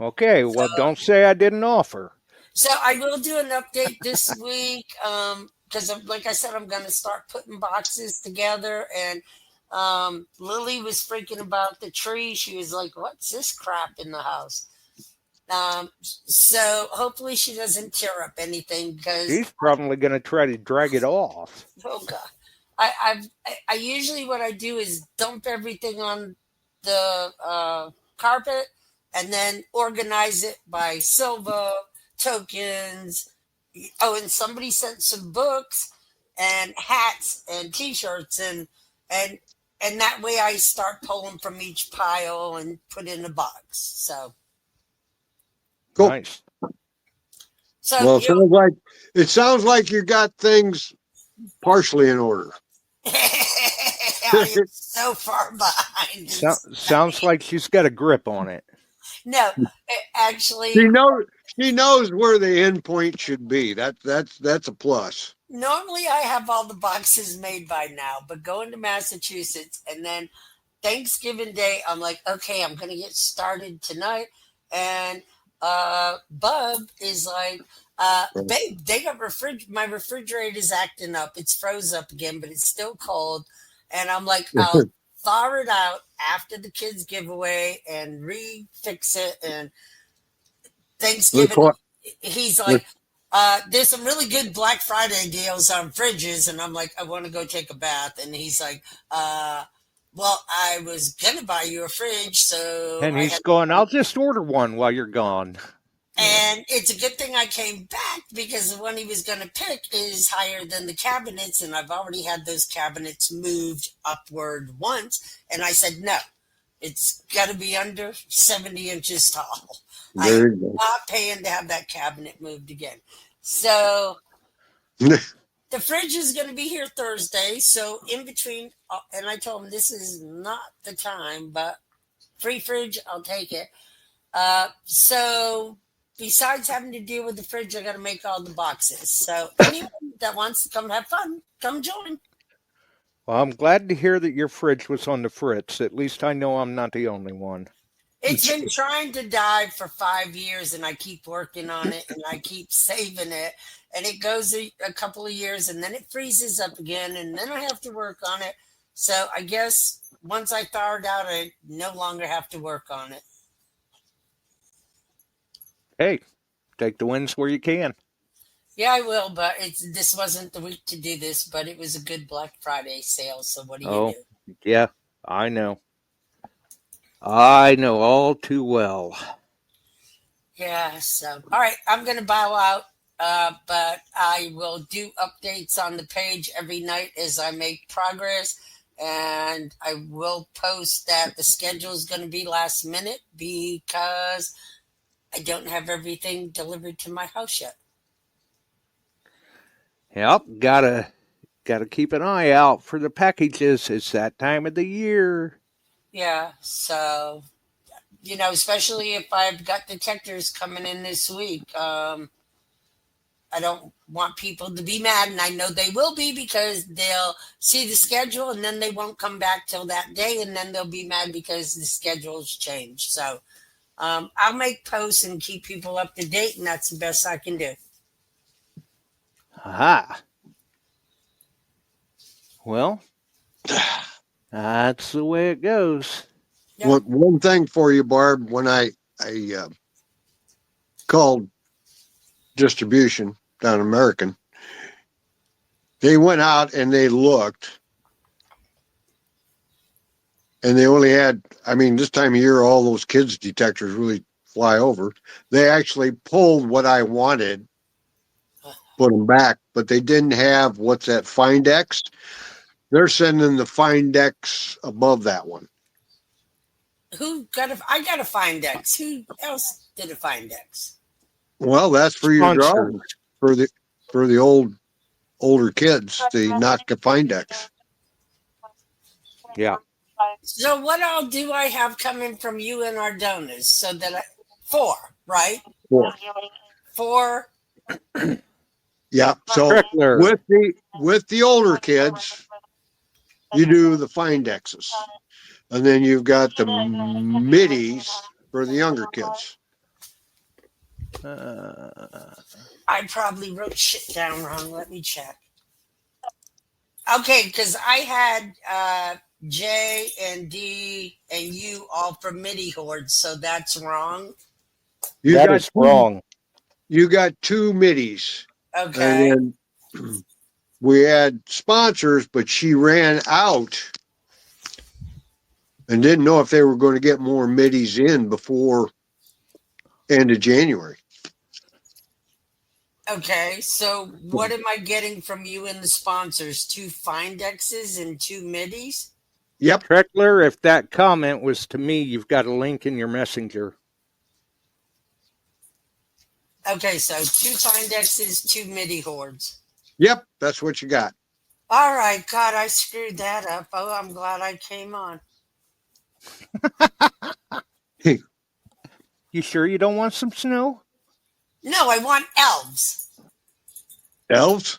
Okay, well, don't say I didn't offer. So I will do an update this week because, like I said, I'm going to start putting boxes together. And Lily was freaking about the tree. She was like, what's this crap in the house? So hopefully she doesn't tear up anything because She's probably going to try to drag it off. oh god, I usually what I do is dump everything on the carpet and then organize it by Silva, tokens. Oh, and somebody sent some books and hats and T-shirts and that way I start pulling from each pile and put in a box. So Cool. Nice. Well, it sounds like you got things partially in order. I am so far behind. Sounds like she's got a grip on it. No, actually, She knows where the end point should be. That's a plus. normally I have all the boxes made by now, but going to Massachusetts and then Thanksgiving Day, I'm like, okay, I'm gonna get started tonight. And Bub is like, babe, they got my refrigerator's acting up. It's froze up again, but it's still cold. And I'm like, I'll thaw it out after the kids giveaway and refix it. And Thanksgiving, he's like, there's some really good Black Friday deals on fridges. And I'm like, I want to go take a bath. And he's like, well, I was going to buy you a fridge. So, And he's going, I'll just order one while you're gone. and it's a good thing I came back because the one he was going to pick is higher than the cabinets. And I've already had those cabinets moved upward once. And I said, no, it's got to be under 70 inches tall. I'm not paying to have that cabinet moved again. So the fridge is going to be here Thursday. So in between, and I told him this is not the time, but free fridge, I'll take it. So besides having to deal with the fridge, I got to make all the boxes. So anyone that wants to come have fun, come join. Well, I'm glad to hear that your fridge was on the fritz. At least I know I'm not the only one. It's been trying to die for 5 years, and I keep working on it, and I keep saving it, and it goes a couple of years, and then it freezes up again, and then I have to work on it. So I guess once I thaw it out, I no longer have to work on it. Hey, take the wins where you can. Yeah, I will, but this wasn't the week to do this, but it was a good Black Friday sale, so what do you do? Yeah, I know. I know all too well. Yeah, so, all right, I'm going to bow out, but I will do updates on the page every night as I make progress, and I will post that the schedule is going to be last minute because I don't have everything delivered to my house yet. Yep, gotta keep an eye out for the packages. It's that time of the year. Yeah, so, especially if I've got detectors coming in this week, I don't want people to be mad, and I know they will be because they'll see the schedule and then they won't come back till that day, and then they'll be mad because the schedule's changed. So I'll make posts and keep people up to date, and that's the best I can do. Aha. Well, that's the way it goes. Yeah. One thing for you, Barb, when I called distribution down American, they went out and they looked, and they only had, this time of year, all those kids detectors really fly over. They actually pulled what I wanted, put them back, but they didn't have, what's that, Findex? They're sending the Findex above that one. I got a Findex. Who else did a Findex? Well, that's for your drawings, for the older kids, the Notka Findex. Yeah. So what all do I have coming from you and our donors? So that 4, right? 4. Yeah. So with the older kids, you do the Findexes, and then you've got the middies for the younger kids. I probably wrote shit down wrong. Let me check. Okay, because I had J and D and you all for MIDI hordes, so that's wrong. That is wrong. You got 2 middies. Okay. And then we had sponsors, but she ran out and didn't know if they were going to get more middies in before end of January. Okay, so what am I getting from you and the sponsors? 2 Findexes and 2 middies? Yep. Treckler, if that comment was to me, you've got a link in your messenger. Okay, so 2 Findexes, 2 midi hordes. Yep. That's what you got. All right, God, I screwed that up. Oh, I'm glad I came on. You sure you don't want some snow? No, I want elves. Elves?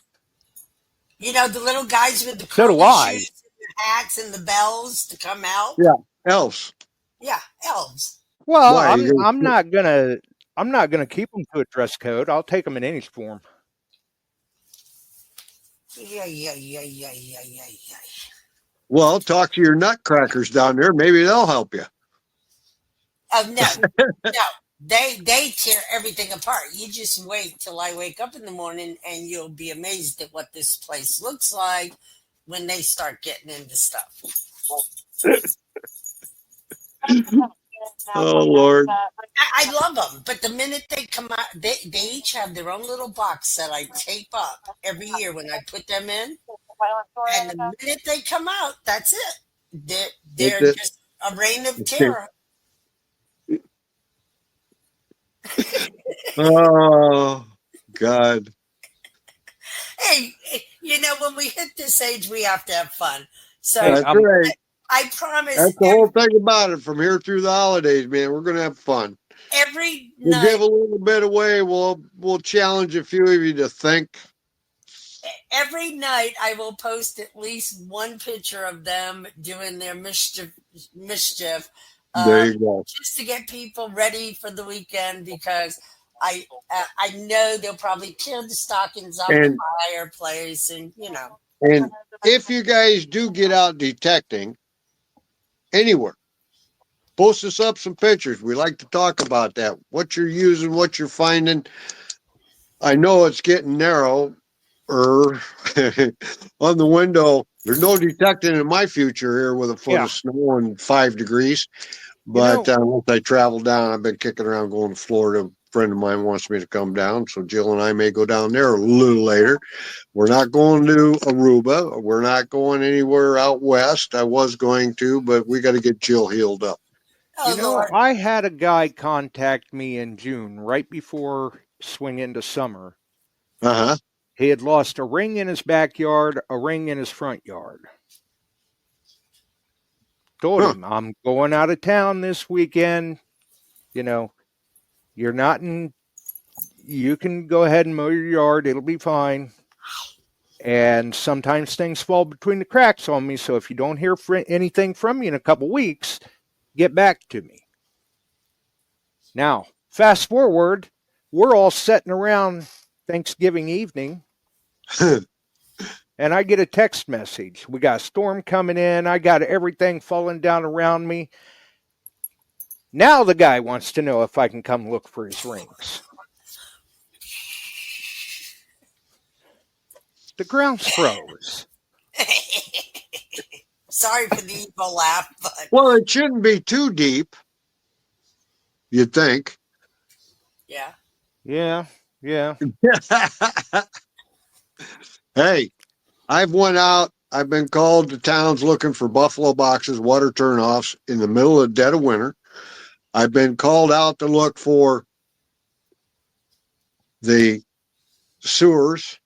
You know, the little guys with the So do curly I. shoes and the hats and the bells to come out. Yeah. Elves. Yeah, elves. Well, Why? I'm not gonna keep them to a dress code. I'll take them in any form. Yeah. Well, talk to your nutcrackers down there. Maybe they'll help you. Oh no. They tear everything apart. You just wait till I wake up in the morning and you'll be amazed at what this place looks like when they start getting into stuff. Oh, Lord. I love them, but the minute they come out, they each have their own little box that I tape up every year when I put them in. And the minute they come out, that's it. They're just a reign of terror. Oh, God. Hey, you know, when we hit this age, we have to have fun. So Hey, That's right. I promise That's the whole thing about it. From here through the holidays, man, we're gonna have fun. every We'll night, give a little bit away. We'll challenge a few of you to think. every night I will post at least one picture of them doing their mischief, There you go. just to get people ready for the weekend, because I know they'll probably tear the stockings off the And fireplace, and you know. and if you guys do get out detecting anywhere, post us up some pictures. We like to talk about that. What you're using, what you're finding. I know it's getting narrow. On the window, there's no detecting in my future here with a foot Yeah. of snow and 5 degrees. But once I travel down, I've been kicking around going to Florida. A friend of mine wants me to come down, so Jill and I may go down there a little later. We're not going to Aruba. We're not going anywhere out west. I was going to, but we got to get Jill healed up. Oh, You know, Lord. I had a guy contact me in June, right before swing into summer. Uh-huh. He had lost a ring in his backyard, a ring in his front yard. Told him, I'm going out of town this weekend. You know, you're not in, you can go ahead and mow your yard. It'll be fine. And sometimes things fall between the cracks on me. So if you don't hear anything from me in a couple weeks, get back to me. Now, fast forward, we're all sitting around Thanksgiving evening. And I get a text message. We got a storm coming in. I got everything falling down around me. Now the guy wants to know if I can come look for his rings. The ground's froze. Sorry for the evil laugh, but Well, it shouldn't be too deep, you'd think. yeah. Yeah. Hey, I've went out. I've been called to towns looking for buffalo boxes, water turnoffs in the middle of the dead of winter. I've been called out to look for the sewers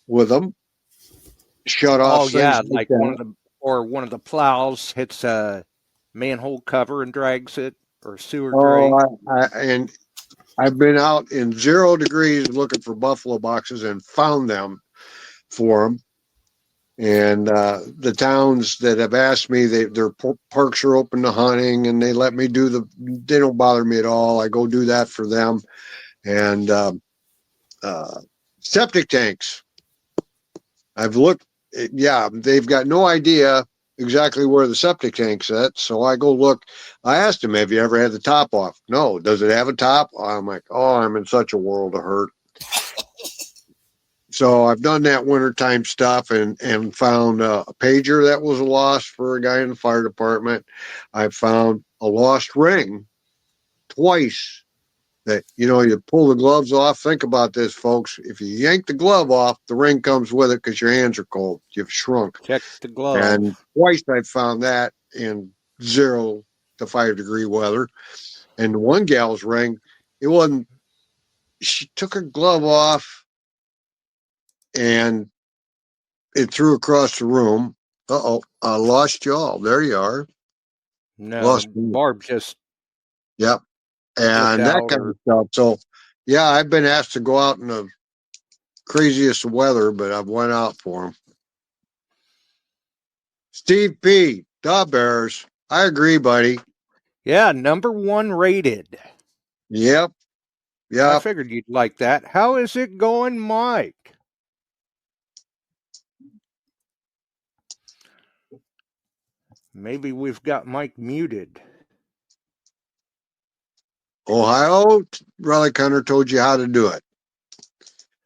with them shut off. Oh yeah, things like that. one of the plows hits a manhole cover and drags it, or sewer drain. And I've been out in 0 degrees looking for buffalo boxes and found them for them. And the towns that have asked me, their parks are open to hunting, and they let me do they don't bother me at all. I go do that for them. And septic tanks. I've looked, yeah, they've got no idea exactly where the septic tank's at. So I go look. I asked him, have you ever had the top off? No. Does it have a top? I'm like, oh, I'm in such a world of hurt. So I've done that wintertime stuff and found a pager that was lost for a guy in the fire department. I found a lost ring twice that, you pull the gloves off. Think about this, folks. If you yank the glove off, the ring comes with it because your hands are cold. You've shrunk. Check the glove. And twice I found that in 0 to 5 degree weather. And one gal's ring, it wasn't, she took her glove off and it threw across the room. Uh-oh, I lost y'all. There you are. No, Lost Barb just Yep. And Looked that out kind or- of stuff. So, yeah, I've been asked to go out in the craziest weather, but I've went out for them. Steve P. Da Bears. I agree, buddy. yeah, #1 rated. Yep. I Yep. figured you'd like that. How is it going, Mike? Maybe we've got Mike muted. Ohio Relic Hunter told you how to do it.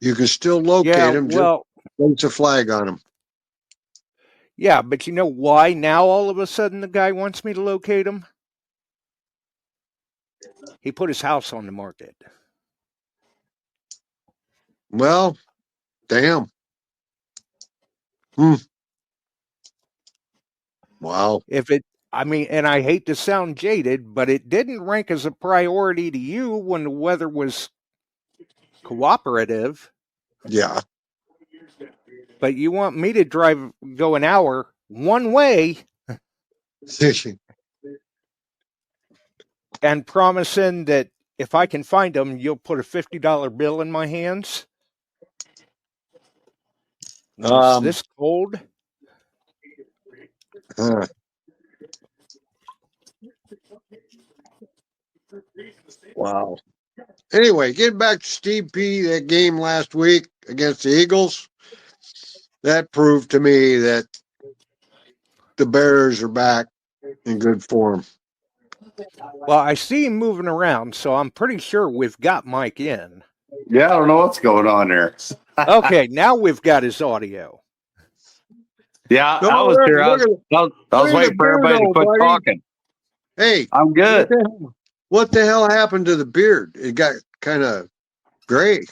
You can still locate Yeah, him. well, Just place a flag on him. yeah, but you know why now all of a sudden the guy wants me to locate him? He put his house on the market. Well, damn. Wow. And I hate to sound jaded, but it didn't rank as a priority to you when the weather was cooperative. Yeah. But you want me to go an hour one way and promising that if I can find them, you'll put a $50 bill in my hands? When it's this cold? Wow. Anyway, getting back to Steve P, that game last week against the Eagles, that proved to me that the Bears are back in good form. Well, I see him moving around, so I'm pretty sure we've got Mike in. Yeah, I don't know what's going on there. Okay, now we've got his audio. Yeah, I was here. I was waiting for everybody to quit talking. Hey, I'm good. What the hell happened to the beard? It got kind of gray.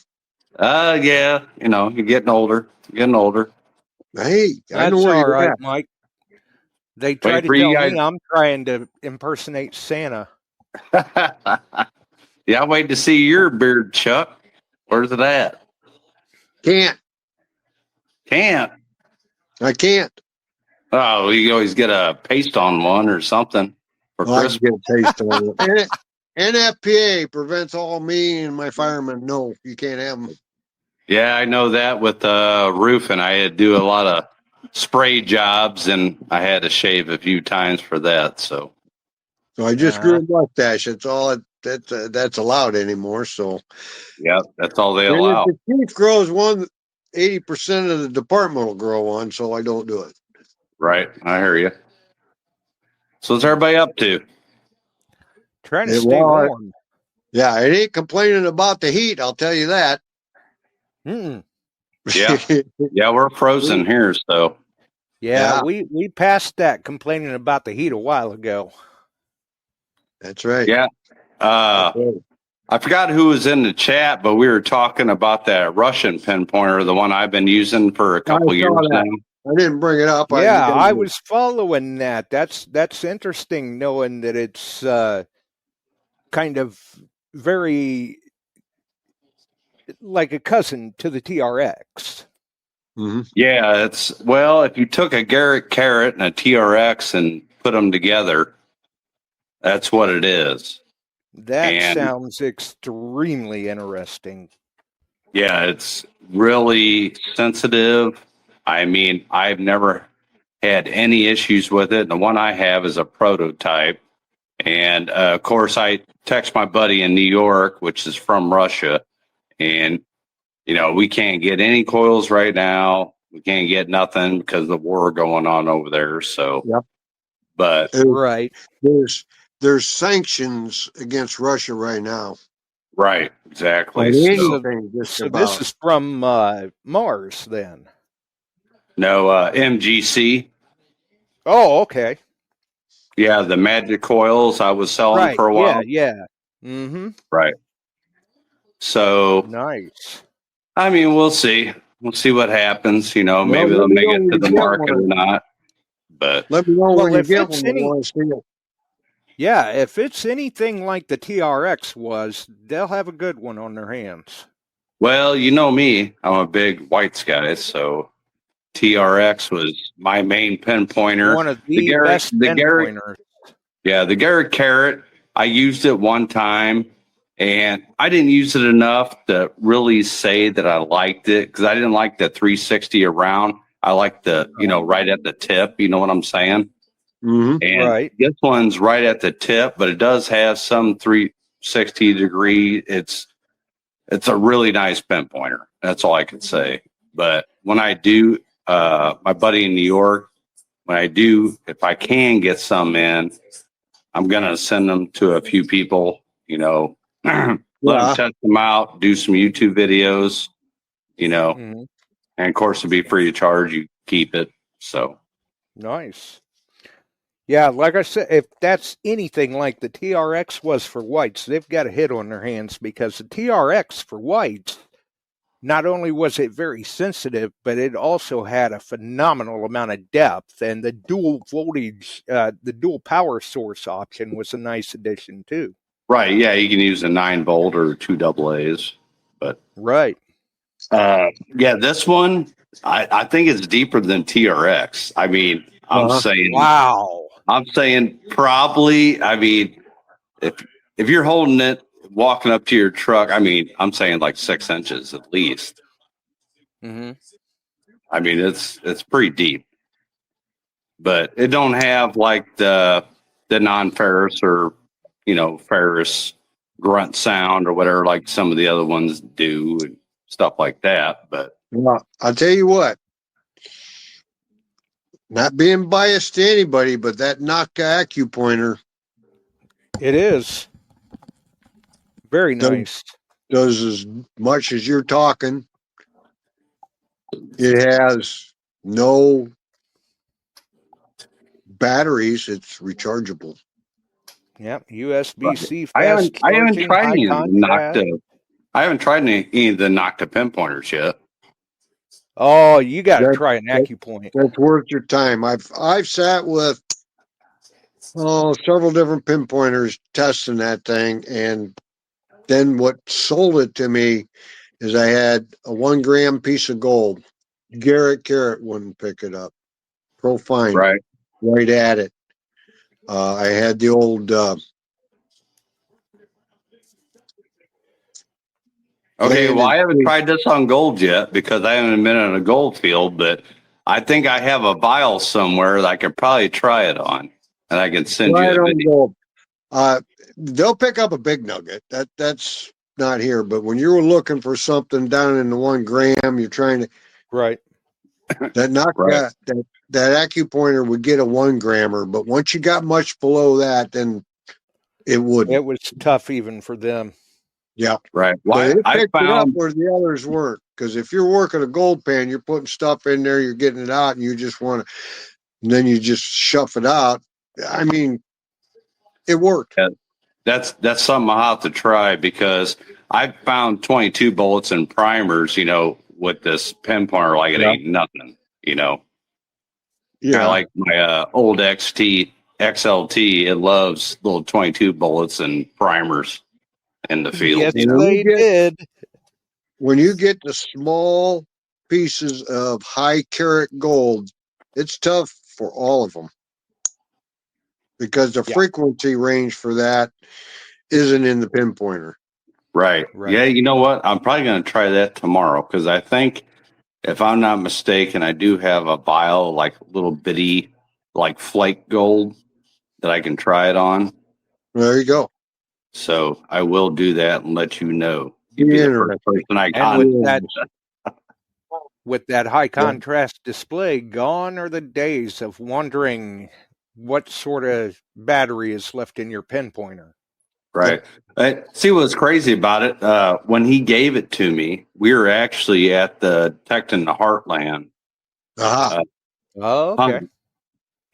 Yeah, you're getting older. Hey, I That's know where all you're right, at. Mike. They try Wait to for you tell guys. me I'm trying to impersonate Santa. Yeah, I wait to see your beard, Chuck. Where's it at? Can't. I can't. Oh, you always get a paste on one or something for Well, I Christmas. can get a taste on it. NFPA prevents all me and my firemen. No, you can't have them. Yeah, I know that with roofing. I had to do a lot of spray jobs, and I had to shave a few times for that. So I just grew a mustache. That's all that's allowed anymore. So yeah, that's all they and allow. if the chief grows one, 80% of the department will grow one. So I don't do it. Right, I hear you. So what's everybody up to? Trying to stay warm. Yeah, it ain't complaining about the heat. I'll tell you that. Mm-mm. Yeah, we're frozen here. So yeah, we passed that complaining about the heat a while ago. That's right. Yeah. I forgot who was in the chat, but we were talking about that Russian pinpointer, the one I've been using for a couple years now. I didn't bring it up. Yeah, I was following that. That's interesting, knowing that it's kind of very like a cousin to the TRX. Mm-hmm. Yeah, if you took a Garrett Carrot and a TRX and put them together, that's what it is. That sounds extremely interesting. Yeah, it's really sensitive. I mean, I've never had any issues with it. The one I have is a prototype. And of course, I text my buddy in New York, which is from Russia. And, we can't get any coils right now. We can't get nothing because of the war going on over there. So, yep. But right. There's sanctions against Russia right now. Right, exactly. So this is from Mars then? No, MGC. Oh, okay. Yeah, the magic coils I was selling for a while. Yeah. Mm-hmm. Right. So, Nice. I mean, we'll see. We'll see what happens. You know, Well, maybe let they'll me make know it when to you the get market or one. not. But Let me know Well, when you if get it's one. I any, want to see it. yeah, if it's anything like the TRX was, they'll have a good one on their hands. well, you know me, I'm a big whites guy, so TRX was my main pinpointer. One of The the Garrett, best the Garrett, pinpointers. yeah, the Garrett Carrot. I used it one time, and I didn't use it enough to really say that I liked it because I didn't like the 360 around. I like the, right at the tip. You know what I'm saying? Mm-hmm. And Right. this one's right at the tip, but it does have some 360 degree. It's a really nice pinpointer. That's all I can say. But when I do, my buddy in New York, if I can get some in, I'm going to send them to a few people, let them Yeah. test them out, do some YouTube videos, Mhm. and of course, to be free of charge, you keep it. So, Nice. Yeah, like I said, if that's anything like the TRX was for whites, they've got a hit on their hands because the TRX for whites, not only was it very sensitive, but it also had a phenomenal amount of depth, and the dual voltage, the dual power source option was a nice addition too. right. Yeah, you can use a 9-volt or 2 AA's. But, Right. yeah, this one, I think it's deeper than TRX. I mean, Wow. I'm saying probably. I mean, if you're holding it, walking up to your truck, I mean, I'm saying like 6 inches at least. Hmm. I mean, it's pretty deep, but it don't have like the non-ferrous or ferrous grunt sound or whatever like some of the other ones do and stuff like that. But Well, I'll tell you what. Not being biased to anybody, but that Nocta AccuPointer It is very does, nice. does as much as you're talking. It has no batteries. It's rechargeable. Yep. USB-C I fast haven't charging, tried high any of the contrast. Nocta. I haven't tried any of the Nocta pinpointers yet. Oh, you got to That, try an that AccuPoint. that's worth your time. I've sat with several different pinpointers testing that thing, and then what sold it to me is I had a 1 gram piece of gold. Garrett Carrot wouldn't pick it up. Profine Right. right at it. I had the old Okay, well, landed. I haven't tried this on gold yet because I haven't been in a gold field, but I think I have a vial somewhere that I could probably try it on, and I can send you Right a on video. gold. They'll pick up a big nugget. That's not here. But when you're looking for something down in the 1 gram, you're trying to Right. that knock Right. that AccuPointer would get a 1 grammer. But once you got much below that, then it wouldn't. It was tough even for them. Yeah. Right. But Well, it I picked it up found where the others weren't. Because if you're working a gold pan, you're putting stuff in there, you're getting it out, and you just want to, and then you just shuff it out. I mean, it worked. that's something I'll have to try because I found 22 bullets and primers, with this pinpointer like it Yeah. ain't nothing, Kind of Yeah. like my old XLT. It loves little 22 bullets and primers in the field. Yes, You know? they did. When you get the small pieces of high carat gold, it's tough for all of them because the Yeah. frequency range for that isn't in the pinpointer. Right. Right. Yeah, you know what? I'm probably going to try that tomorrow because I think, if I'm not mistaken, I do have a vial, like little bitty, like flake gold that I can try it on. There you go. So I will do that and let you know. Be You'll be the first interesting. person I And contact. with that high contrast display, gone are the days of wondering what sort of battery is left in your pinpointer. Right. See what's crazy about it? When he gave it to me, we were actually at the Tecton Heartland. Aha. Oh, okay. hunt,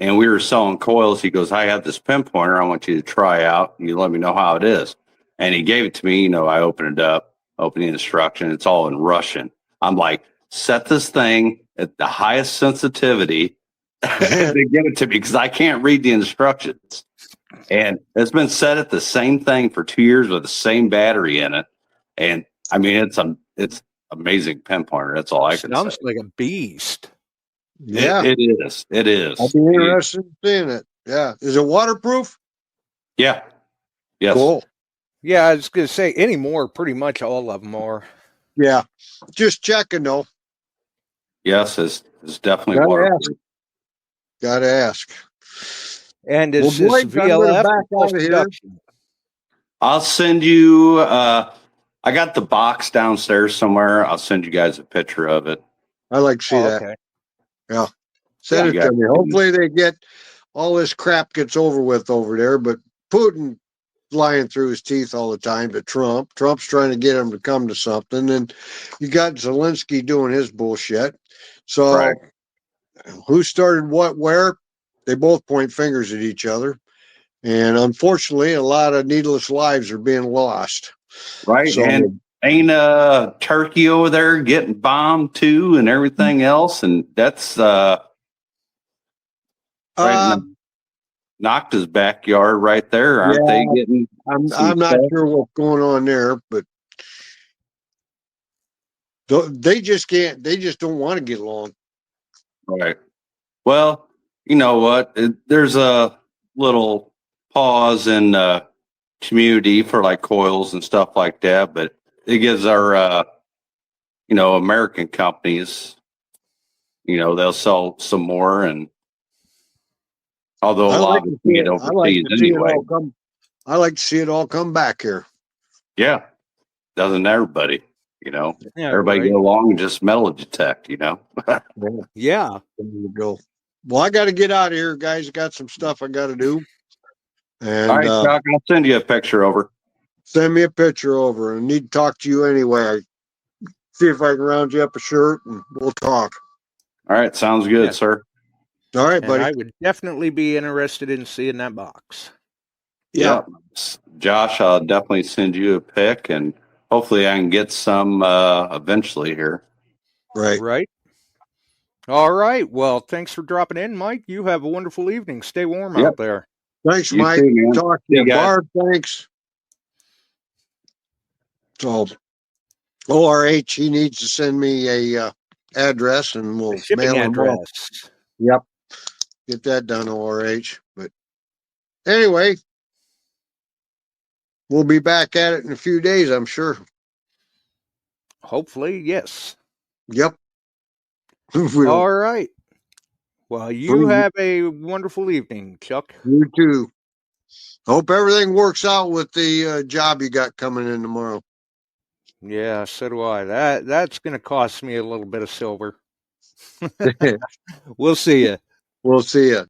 and we were selling coils. He goes, I have this pinpointer I want you to try out. And you let me know how it is. And he gave it to me. I opened it up. opening instruction. It's all in Russian. I'm like, set this thing at the highest sensitivity to get it to me because I can't read the instructions. And it's been set at the same thing for 2 years with the same battery in it. And I mean, it's amazing pinpointer. That's all I can say. Sounds like a beast. Yeah. It is. It is. I'll be interested in seeing it. Yeah. Is it waterproof? Yeah. Yes. Cool. Yeah, I was going to say anymore, pretty much all of them are. Yeah. Just checking though. Yes, it's definitely Gotta waterproof. Gotta ask. And is Well, this Blake, I'm gonna VLF back or out of here. production? I'll send you. I got the box downstairs somewhere. I'll send you guys a picture of it. I like to see that. Okay. Yeah. Send Yeah, it to me. Hopefully they get all this crap gets over with over there, but Putin lying through his teeth all the time to Trump. Trump's trying to get him to come to something. And you got Zelensky doing his bullshit. So Right. who started what where? They both point fingers at each other. And unfortunately, a lot of needless lives are being lost. Right. So, And ain't Turkey over there getting bombed too and everything else? And that's right in Nocta's backyard right there. Aren't they getting I'm some not stuff? sure what's going on there, but they just can't. They just don't want to get along. Right. Well, you know what? There's a little pause in community for like coils and stuff like that, but it gives our American companies, they'll sell some more, and although a lot of it get overseas anyway. I like to see it all come back here. Yeah, doesn't everybody? Yeah, Everybody right. go along and just metal detect, Yeah. There you go. Well, I got to get out of here, guys. Got some stuff I got to do. And All right, Chuck, I'll send you a picture over. send me a picture over. I need to talk to you anyway. See if I can round you up a shirt and we'll talk. All right, sounds good, Yeah. sir. All right, And buddy. I would definitely be interested in seeing that box. Yeah. Josh, I'll definitely send you a pic, and hopefully I can get some eventually here. Right. Right. All right. Well, thanks for dropping in, Mike. You have a wonderful evening. Stay warm Yep. out there. Thanks, You Mike. too, man. Talk to See you. you guys. Barb, thanks. So, ORH, he needs to send me a address and we'll The shipping mail him up. address. Yep. Get that done, ORH. But anyway, we'll be back at it in a few days, I'm sure. Hopefully, yes. Yep. We All don't- right. Well, you Bring- have a wonderful evening, Chuck. You too. Hope everything works out with the job you got coming in tomorrow. Yeah, so do I. That's going to cost me a little bit of silver. We'll see you. We'll see you.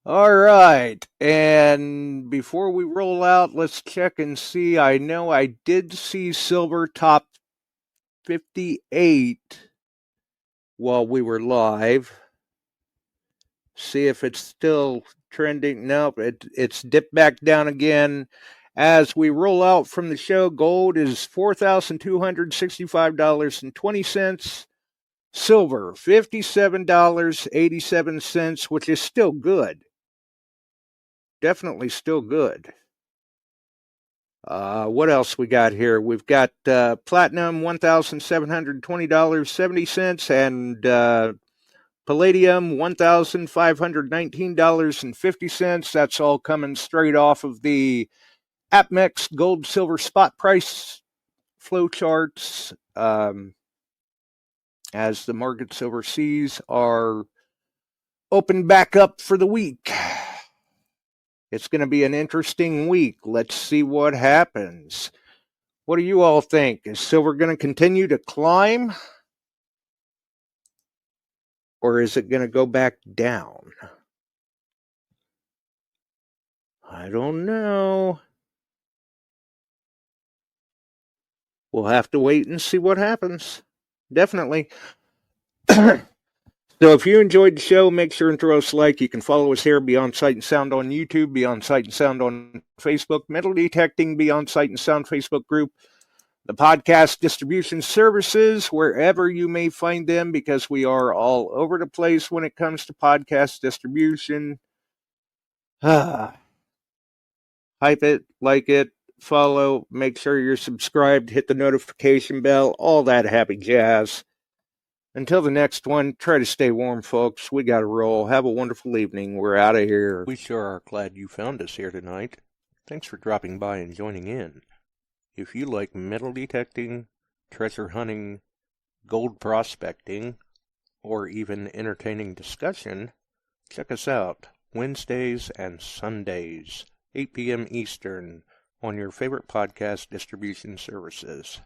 All right. And before we roll out, let's check and see. I know I did see silver top 58 while we were live. See if it's still trending. Nope, it's dipped back down again. As we roll out from the show, gold is $4,265.20. Silver, $57.87, which is still good. Definitely still good. What else we got here? We've got platinum, $1,720.70, and palladium, $1,519.50. That's all coming straight off of the APMEX gold silver spot price flow charts. As the markets overseas are opened back up for the week. It's going to be an interesting week. Let's see what happens. What do you all think? Is silver going to continue to climb? Or is it going to go back down? I don't know. We'll have to wait and see what happens. Definitely. So if you enjoyed the show, make sure and throw us a like. You can follow us here, Beyond Sight and Sound on YouTube, Beyond Sight and Sound on Facebook, Metal Detecting, Beyond Sight and Sound Facebook group, the podcast distribution services, wherever you may find them, because we are all over the place when it comes to podcast distribution. Hype it, like it, follow, make sure you're subscribed, hit the notification bell, all that happy jazz. Until the next one, try to stay warm, folks. We got to roll. Have a wonderful evening. We're out of here. We sure are glad you found us here tonight. Thanks for dropping by and joining in. If you like metal detecting, treasure hunting, gold prospecting, or even entertaining discussion, check us out Wednesdays and Sundays, 8 p.m. Eastern, on your favorite podcast distribution services.